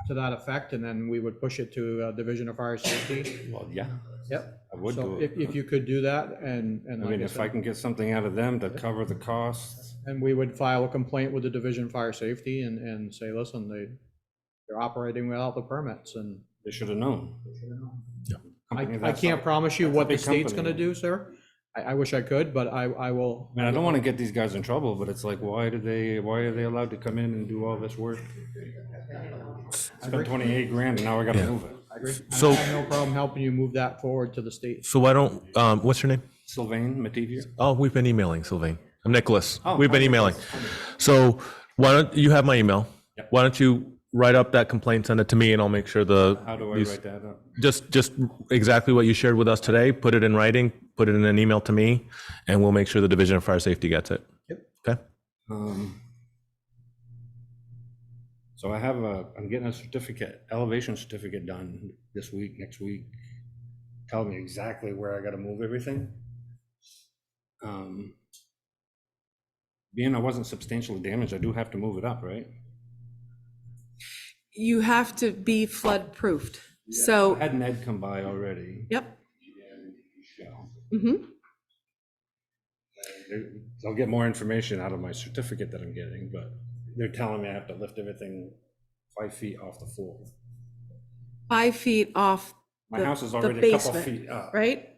to that effect, and then we would push it to Division of Fire Safety. Well, yeah, Yep. I would So do it. if you could do that, and I like mean, I if I said, can get something out of them to cover the costs, and we would file a complaint with the Division of Fire Safety and say, listen, they're operating without the permits, and they should have known. Company I that's can't not- promise you that's a what the big state's company. gonna do, sir. I wish I could, but I will. I mean, I don't want to get these guys in trouble, but it's like, why are they allowed to come in and do all this work? Spend 28 grand and now I gotta Yeah. move it. I agree. So- I have no problem helping you move that forward to the state. So why don't, what's your name? Sylvain Mativier? Oh, we've been emailing, Sylvain. I'm Nicholas. Oh, We've been hi, emailing. So why don't, you have my email? Why don't you write up that complaint, send it to me, and I'll make sure How do I these- write that up? Just exactly what you shared with us today, put it in writing, put it in an email to me, and we'll make sure the Division of Fire Safety gets it. Yep. Okay? So I'm getting a certificate, elevation certificate done this week, next week. Telling me exactly where I gotta move everything. being I wasn't substantially damaged, I do have to move it up, right? You have to be flood proofed. I So, had Ned come by already. yep. So Hmm. I'll get more information out of my certificate that I'm getting, but they're telling me I have to lift everything 5 feet off the floor. 5 feet off My the, house is the already a couple basement, feet up. right?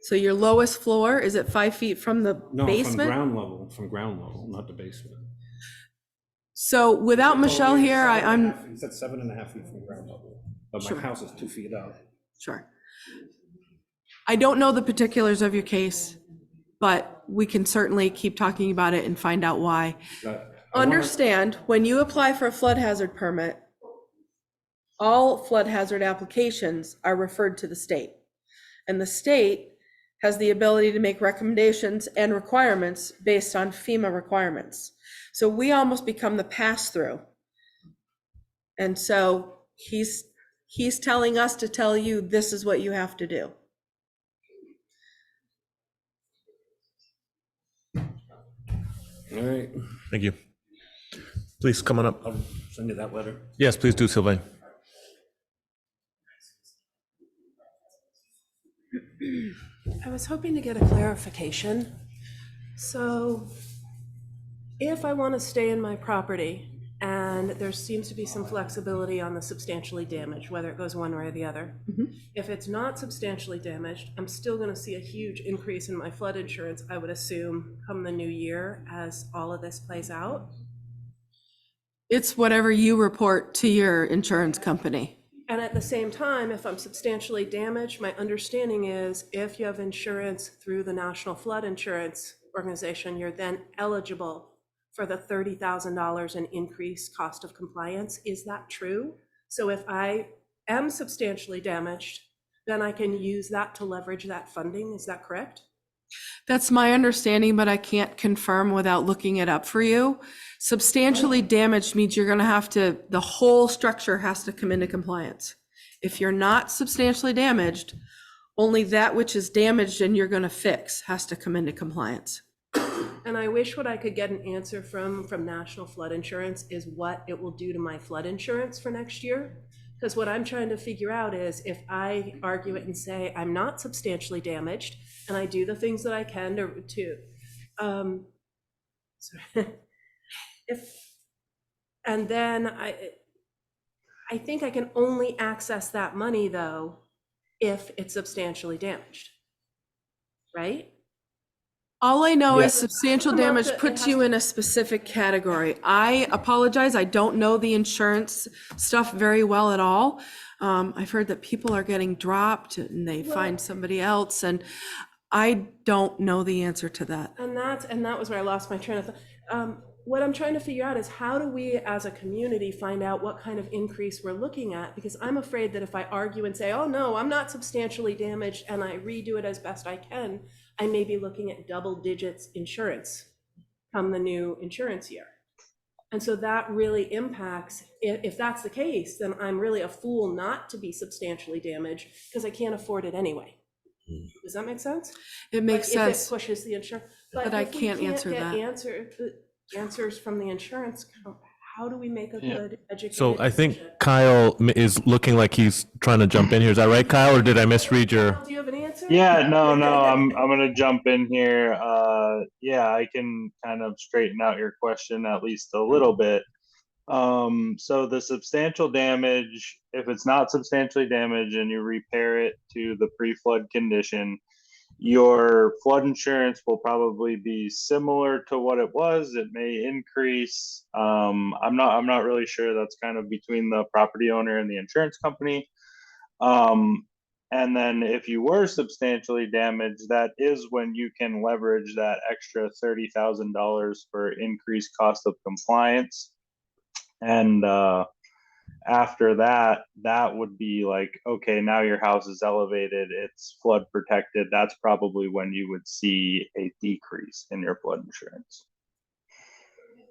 So your lowest floor, is it 5 feet from the No, basement? from ground level, not the basement. So without Michelle here, I'm, He said 7.5 feet from ground level, but Sure. my house is 2 feet up. sure. I don't know the particulars of your case, but we can certainly keep talking about it and find out why. But I wanna- Understand, when you apply for a flood hazard permit, all flood hazard applications are referred to the state. And the state has the ability to make recommendations and requirements based on FEMA requirements. So we almost become the pass-through. And so he's telling us to tell you, this is what you have to do. All right, Thank you. Please come on up. I'll send you that letter. Yes, please do, Sylvain. I was hoping to get a clarification. So if I want to stay in my property and there seems to be some flexibility on the substantially damaged, whether it goes one way or the other. If it's not substantially damaged, I'm still going to see a huge increase in my flood insurance, I would assume, come the new year as all of this plays out. It's whatever you report to your insurance company. And at the same time, if I'm substantially damaged, my understanding is if you have insurance through the National Flood Insurance Organization, you're then eligible for the $30,000 in increased cost of compliance. Is that true? So if I am substantially damaged, then I can use that to leverage that funding. Is that correct? That's my understanding, but I can't confirm without looking it up for you. Substantially damaged means you're going to have to, the whole structure has to come into compliance. If you're not substantially damaged, only that which is damaged and you're going to fix has to come into compliance. And I wish what I could get an answer from National Flood Insurance is what it will do to my flood insurance for next year. Because what I'm trying to figure out is if I argue it and say I'm not substantially damaged and I do the things that I can and then I think I can only access that money though if it's substantially damaged, right? All I know is Yeah. substantial damage puts you in a specific category. I apologize, I don't know the insurance stuff very well at all. I've heard that people are getting dropped and they find somebody else, and I don't know the answer to that. And that was where I lost my train of thought. What I'm trying to figure out is how do we as a community find out what kind of increase we're looking at? Because I'm afraid that if I argue and say, oh no, I'm not substantially damaged, and I redo it as best I can, I may be looking at double digits insurance come the new insurance year. And so that really impacts, if that's the case, then I'm really a fool not to be substantially damaged because I can't afford it anyway. Does that make sense? It makes Like, sense. If it pushes the insurance. But I if we can't answer get that. answers from the insurance, how do we make a good educated So I think decision? Kyle is looking like he's trying to jump in here. Is that right, Kyle, or did I misread your? Do you have an answer? Yeah, no, I'm gonna jump in here. Yeah, I can kind of straighten out your question at least a little bit. So the substantial damage, if it's not substantially damaged and you repair it to the pre-flood condition, your flood insurance will probably be similar to what it was. It may increase. I'm not really sure. That's kind of between the property owner and the insurance company. And then if you were substantially damaged, that is when you can leverage that extra $30,000 for increased cost of compliance. And after that, that would be like, okay, now your house is elevated, it's flood protected. That's probably when you would see a decrease in your flood insurance.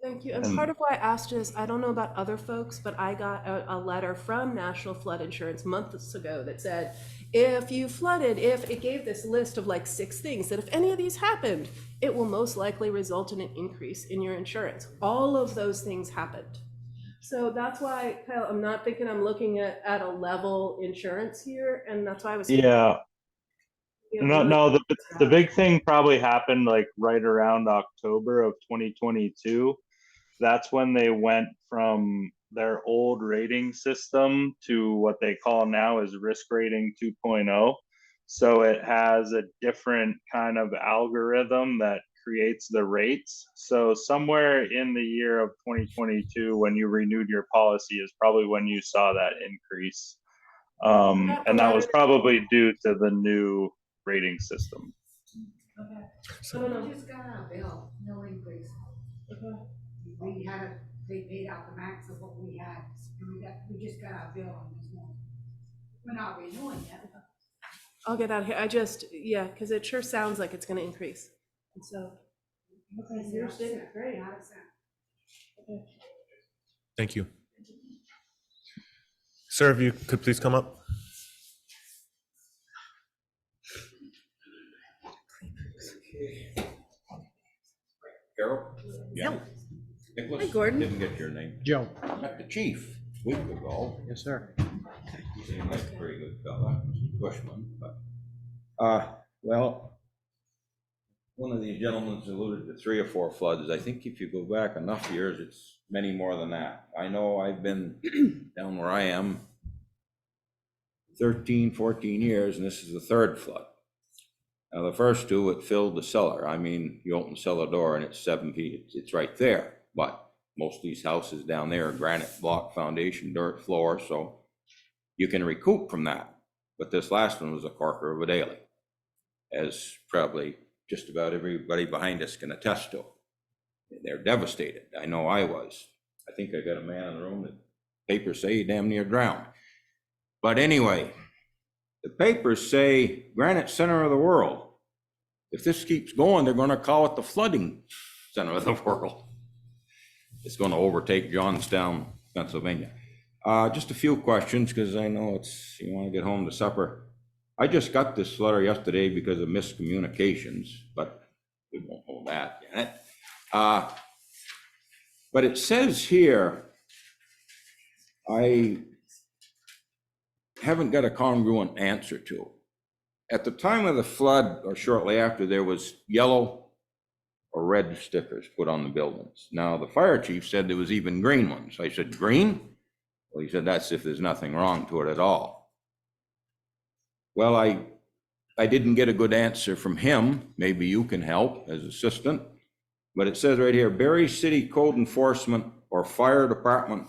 Thank you. And part of why I asked is, I don't know about other folks, but I got a letter from National Flood Insurance months ago that said, if you flooded, if it gave this list of like 6 things, that if any of these happened, it will most likely result in an increase in your insurance. All of those things happened. So that's why, Kyle, I'm not thinking I'm looking at a level insurance here, and that's why I was. Yeah. Yeah, No, really- no, the big thing probably happened like right around October of 2022. That's when they went from their old rating system to what they call now is risk rating 2.0. So it has a different kind of algorithm that creates the rates. So somewhere in the year of 2022, when you renewed your policy, is probably when you saw that increase. And that was probably due to the new rating system. Okay. So we just got our bill, no increase. We had a, they paid out the max of what we had, and we just got our bill on this one. We're not renewing it. I'll get out of here. Yeah, because it sure sounds like it's gonna increase. And so. Okay, yours did, great. Okay. Thank you. Sir, if you could please come up. Carol? No. Nicholas? Hi, Gordon. Didn't get your name. Joe. Met the chief a week ago. Yes, sir. He seemed like a pretty good fella, Bushman, but, well, one of these gentlemen alluded to 3 or 4 floods. I think if you go back enough years, it's many more than that. I know I've been down where I am 13, 14 years, and this is the 3rd flood. Now, the first 2, it filled the cellar. I mean, you open the cellar door and it's 7 feet, it's right there. But most of these houses down there are granite block foundation, dirt floor, so you can recoup from that. But this last one was a corker of a daily, as probably just about everybody behind us can attest to. They're devastated. I know I was. I think I got a man in the room that papers say he damn near drowned. But anyway, the papers say granite center of the world. If this keeps going, they're going to call it the flooding center of the world. It's going to overtake Johnstown, Pennsylvania. Just a few questions, because I know you want to get home to supper. I just got this letter yesterday because of miscommunications, but we won't hold that yet. But it says here, I haven't got a congruent answer to. At the time of the flood, or shortly after, there was yellow or red stickers put on the buildings. Now, the fire chief said there was even green ones. I said, green? Well, he said, that's if there's nothing wrong to it at all. Well, I didn't get a good answer from him. Maybe you can help as assistant. But it says right here, Barre City Code Enforcement or Fire Department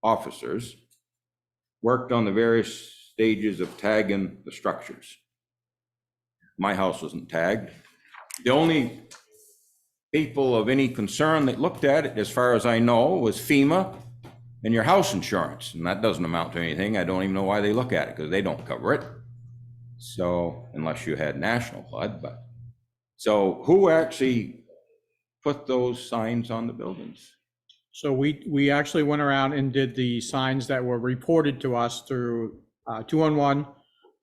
officers worked on the various stages of tagging the structures. My house wasn't tagged. The only people of any concern that looked at it, as far as I know, was FEMA and your house insurance. And that doesn't amount to anything. I don't even know why they look at it, because they don't cover it. So, unless you had national flood, but. So who actually put those signs on the buildings? So we actually went around and did the signs that were reported to us through 211,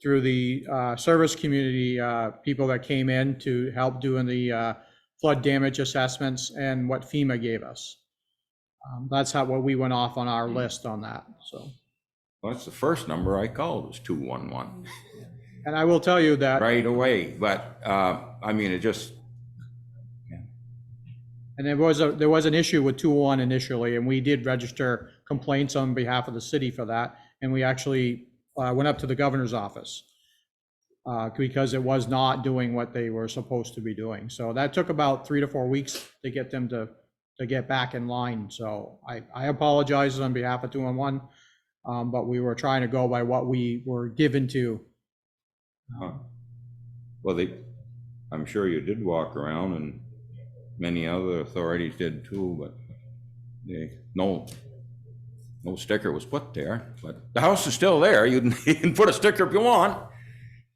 through the service community people that came in to help doing the flood damage assessments and what FEMA gave us. That's what we went off on our list on that, so. Well, that's the first number I called, was 211. And I will tell you that. Right away, but I mean, it just. And there was an issue with 201 initially, and we did register complaints on behalf of the city for that. And we actually went up to the governor's office because it was not doing what they were supposed to be doing. So that took about 3 to 4 weeks to get them to get back in line. So I apologize on behalf of 211, but we were trying to go by what we were given to. Well, I'm sure you did walk around, and many other authorities did too, but no sticker was put there. But the house is still there. You can put a sticker if you want.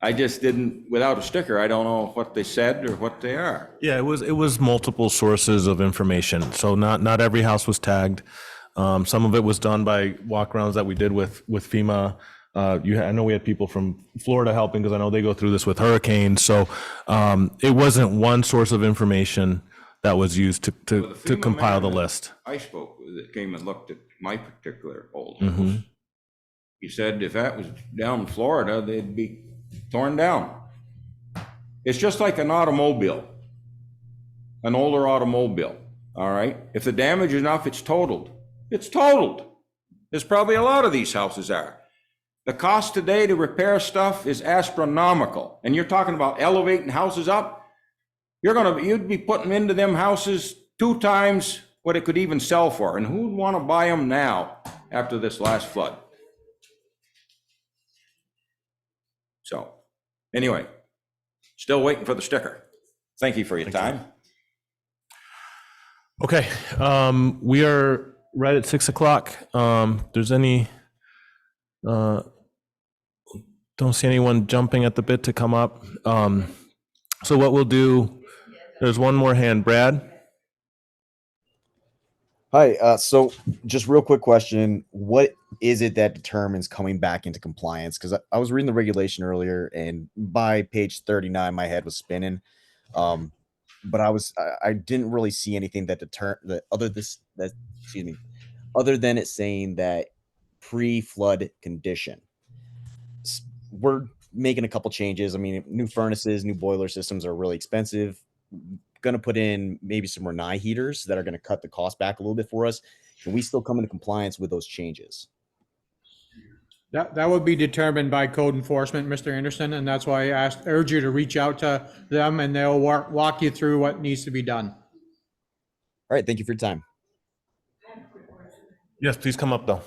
I just didn't, without a sticker, I don't know what they said or what they are. Yeah, it was multiple sources of information. So not every house was tagged. Some of it was done by walkarounds that we did with FEMA. I know we had people from Florida helping because I know they go through this with hurricanes. So it wasn't one source of information that was used Well, to the FEMA compile the man that list. I spoke with that came and looked at my particular old Mhm. house. He said if that was down in Florida, they'd be torn down. It's just like an automobile, an older automobile, all right? If the damage is enough, it's totaled. It's totaled. There's probably a lot of these houses are. The cost today to repair stuff is astronomical. And you're talking about elevating houses up? You'd be putting into them houses 2 times what it could even sell for. And who'd want to buy them now after this last flood? So, anyway, still waiting for the sticker. Thank you for your time. Okay, we are right at 6 o'clock. There's any, don't see anyone jumping at the bit to come up. So what we'll do, there's one more hand, Brad. Hi, so just real quick question. What is it that determines coming back into compliance? Because I was reading the regulation earlier, and by page 39, my head was spinning. But I didn't really see anything that other than it saying that pre-flood condition. We're making a couple changes. I mean, new furnaces, new boiler systems are really expensive. Going to put in maybe some Renai heaters that are going to cut the cost back a little bit for us. Can we still come into compliance with those changes? That would be determined by code enforcement, Mr. Anderson, and that's why I urge you to reach out to them and they'll walk you through what needs to be done. All right, thank you for your time. Yes, please come up though.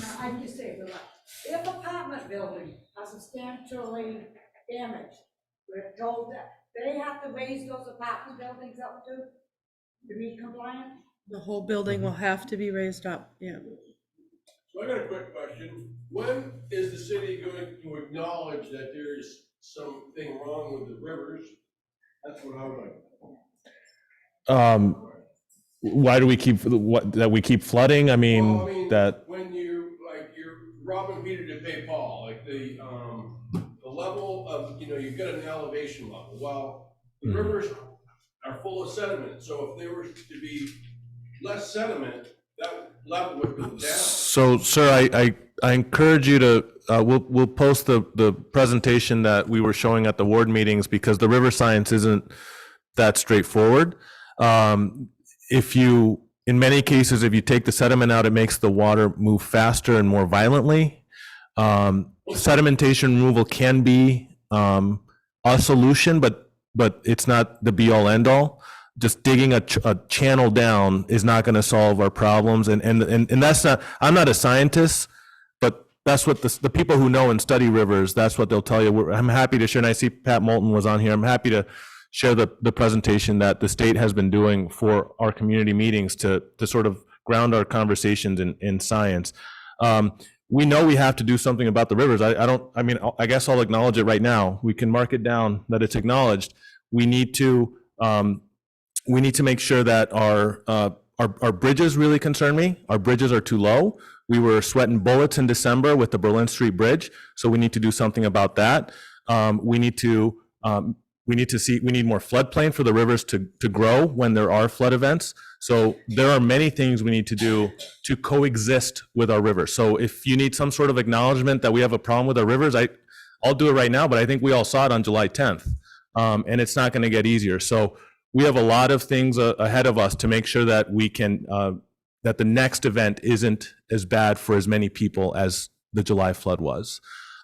Now, I can just say, if apartment building are substantially damaged, we're told that they have to raise those apartment buildings up to be compliant? The whole building will have to be raised up, yeah. So I got a quick question. When is the city going to acknowledge that there is something wrong with the rivers? That's what I would like. Why do we keep we keep flooding? I mean, Well, I mean, that when you're robbing Peter to pay Paul, like the level of, you've got an elevation level. Well, the rivers are full of sediment. So if there were to be less sediment, that level would go down. So, sir, I encourage you to, we'll post the presentation that we were showing at the ward meetings because the river science isn't that straightforward. In many cases, if you take the sediment out, it makes the water move faster and more violently. Sedimentation removal can be a solution, but it's not the be all end all. Just digging a channel down is not going to solve our problems. And that's not, I'm not a scientist, but that's what the people who know and study rivers, that's what they'll tell you. I'm happy to share, and I see Pat Moulton was on here. I'm happy to share the presentation that the state has been doing for our community meetings to sort of ground our conversations in science. We know we have to do something about the rivers. I guess I'll acknowledge it right now. We can mark it down that it's acknowledged. We need to make sure that our bridges really concern me. Our bridges are too low. We were sweating bullets in December with the Berlin Street Bridge, so we need to do something about that. We need more floodplain for the rivers to grow when there are flood events. So there are many things we need to do to coexist with our rivers. So if you need some sort of acknowledgement that we have a problem with our rivers, I'll do it right now, but I think we all saw it on July 10th. And it's not going to get easier. So we have a lot of things ahead of us to make sure that we can, that the next event isn't as bad for as many people as the July flood was.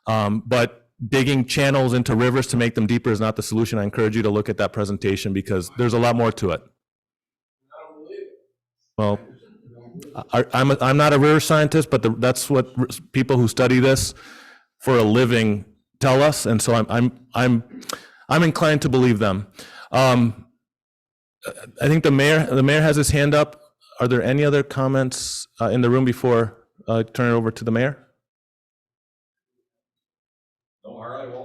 But digging channels into rivers to make them deeper is not the solution. I encourage you to look at that presentation because there's a lot more to it. Well, I'm not a river scientist, but that's what people who study this for a living tell us, and so I'm inclined to believe them. I think the mayor has his hand up. Are there any other comments in the room before I turn it over to the mayor? No, all right, well,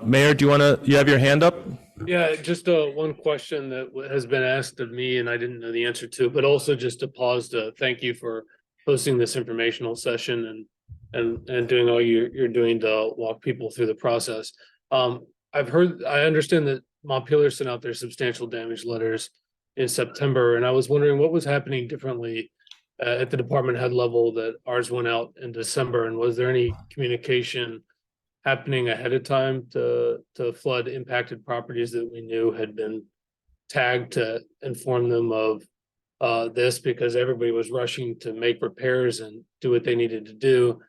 Mayor, do you have your hand up? Yeah, just one question that has been asked of me and I didn't know the answer to, but also just to pause to thank you for hosting this informational session and doing all you're doing to walk people through the process. I understand that Montpelier sent out their substantial damage letters in September, and I was wondering what was happening differently at the department head level that ours went out in December, and was there any communication happening ahead of time to flood impacted properties that we knew had been tagged to inform them of this, because everybody was rushing to make repairs and do what they needed to do.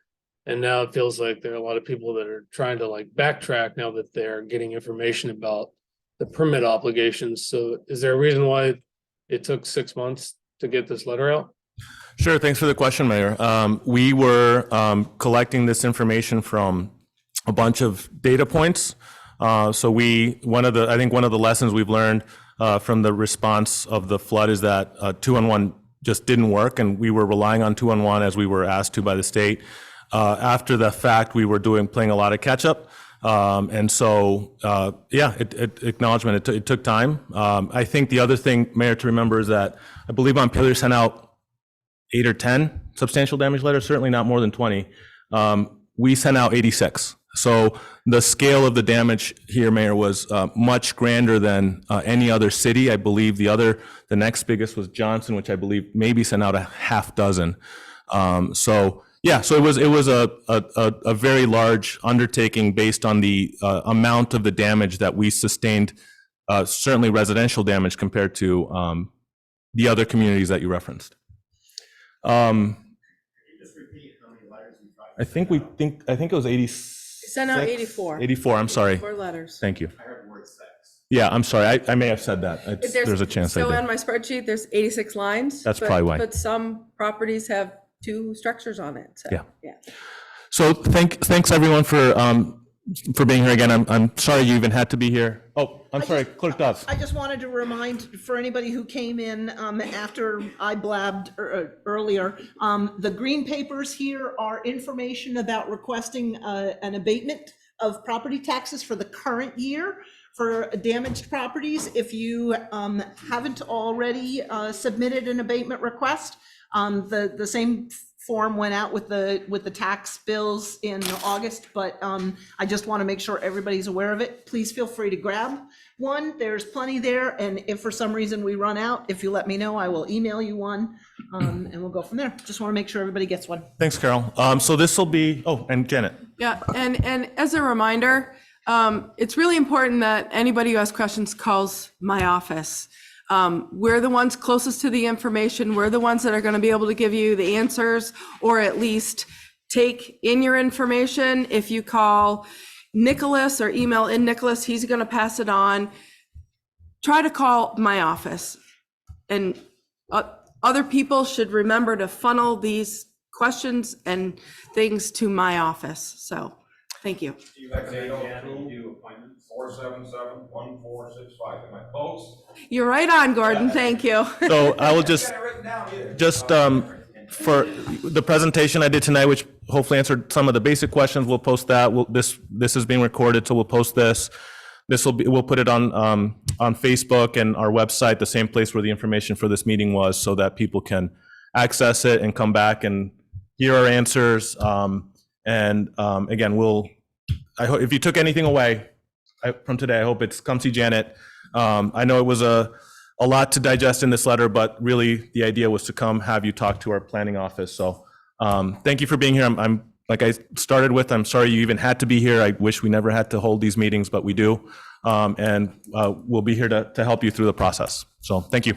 And now it feels like there are a lot of people that are trying to like backtrack now that they're getting information about the permit obligations. So is there a reason why it took 6 months to get this letter out? Sure. Thanks for the question, Mayor. We were collecting this information from a bunch of data points. So one of the lessons we've learned from the response of the flood is that 211 just didn't work, and we were relying on 211 as we were asked to by the state. After the fact, we were playing a lot of catch up. And so, acknowledgement, it took time. I think the other thing, Mayor, to remember is that I believe Montpelier sent out 8 or 10 substantial damage letters, certainly not more than 20. We sent out 86. So the scale of the damage here, Mayor, was much grander than any other city. I believe the next biggest was Johnson, which I believe maybe sent out a half dozen. So it was a very large undertaking based on the amount of the damage that we sustained, certainly residential damage compared to the other communities that you referenced. I think it was 86. Sent out 84. 84, I'm sorry. 4 letters. Thank you. Yeah, I'm sorry. I may have said that. There's a chance I So did. on my spreadsheet, there's 86 lines. That's but- probably why. But some properties have 2 structures on it. So, Yeah. So thanks everyone for being here again. I'm sorry you even had to be here. Oh, I'm sorry, Clerk Dodds. I just wanted to remind, for anybody who came in after I blabbed earlier, the green papers here are information about requesting an abatement of property taxes for the current year for damaged properties. If you haven't already submitted an abatement request, the same form went out with the tax bills in August, but I just want to make sure everybody's aware of it. Please feel free to grab one. There's plenty there, and if for some reason we run out, if you let me know, I will email you one, and we'll go from there. Just want to make sure everybody gets one. Thanks, Carol. So this will be, and Janet. Yeah, and as a reminder, it's really important that anybody who has questions calls my office. We're the ones closest to the information. We're the ones that are going to be able to give you the answers, or at least take in your information. If you call Nicholas or email in Nicholas, he's going to pass it on. Try to call my office. And other people should remember to funnel these questions and things to my office. So thank you. 477-1465. Am I close? You're right on, Gordon. Thank you. So I will just for the presentation I did tonight, which hopefully answered some of the basic questions, we'll post that. This is being recorded, so we'll post this. We'll put it on Facebook and our website, the same place where the information for this meeting was, so that people can access it and come back and hear our answers. Again, I hope if you took anything away from today, I hope it's come see Janet. I know it was a lot to digest in this letter, but really the idea was to come have you talk to our planning office. So thank you for being here. I'm like I started with, I'm sorry you even had to be here. I wish we never had to hold these meetings, but we do. We'll be here to help you through the process. So thank you.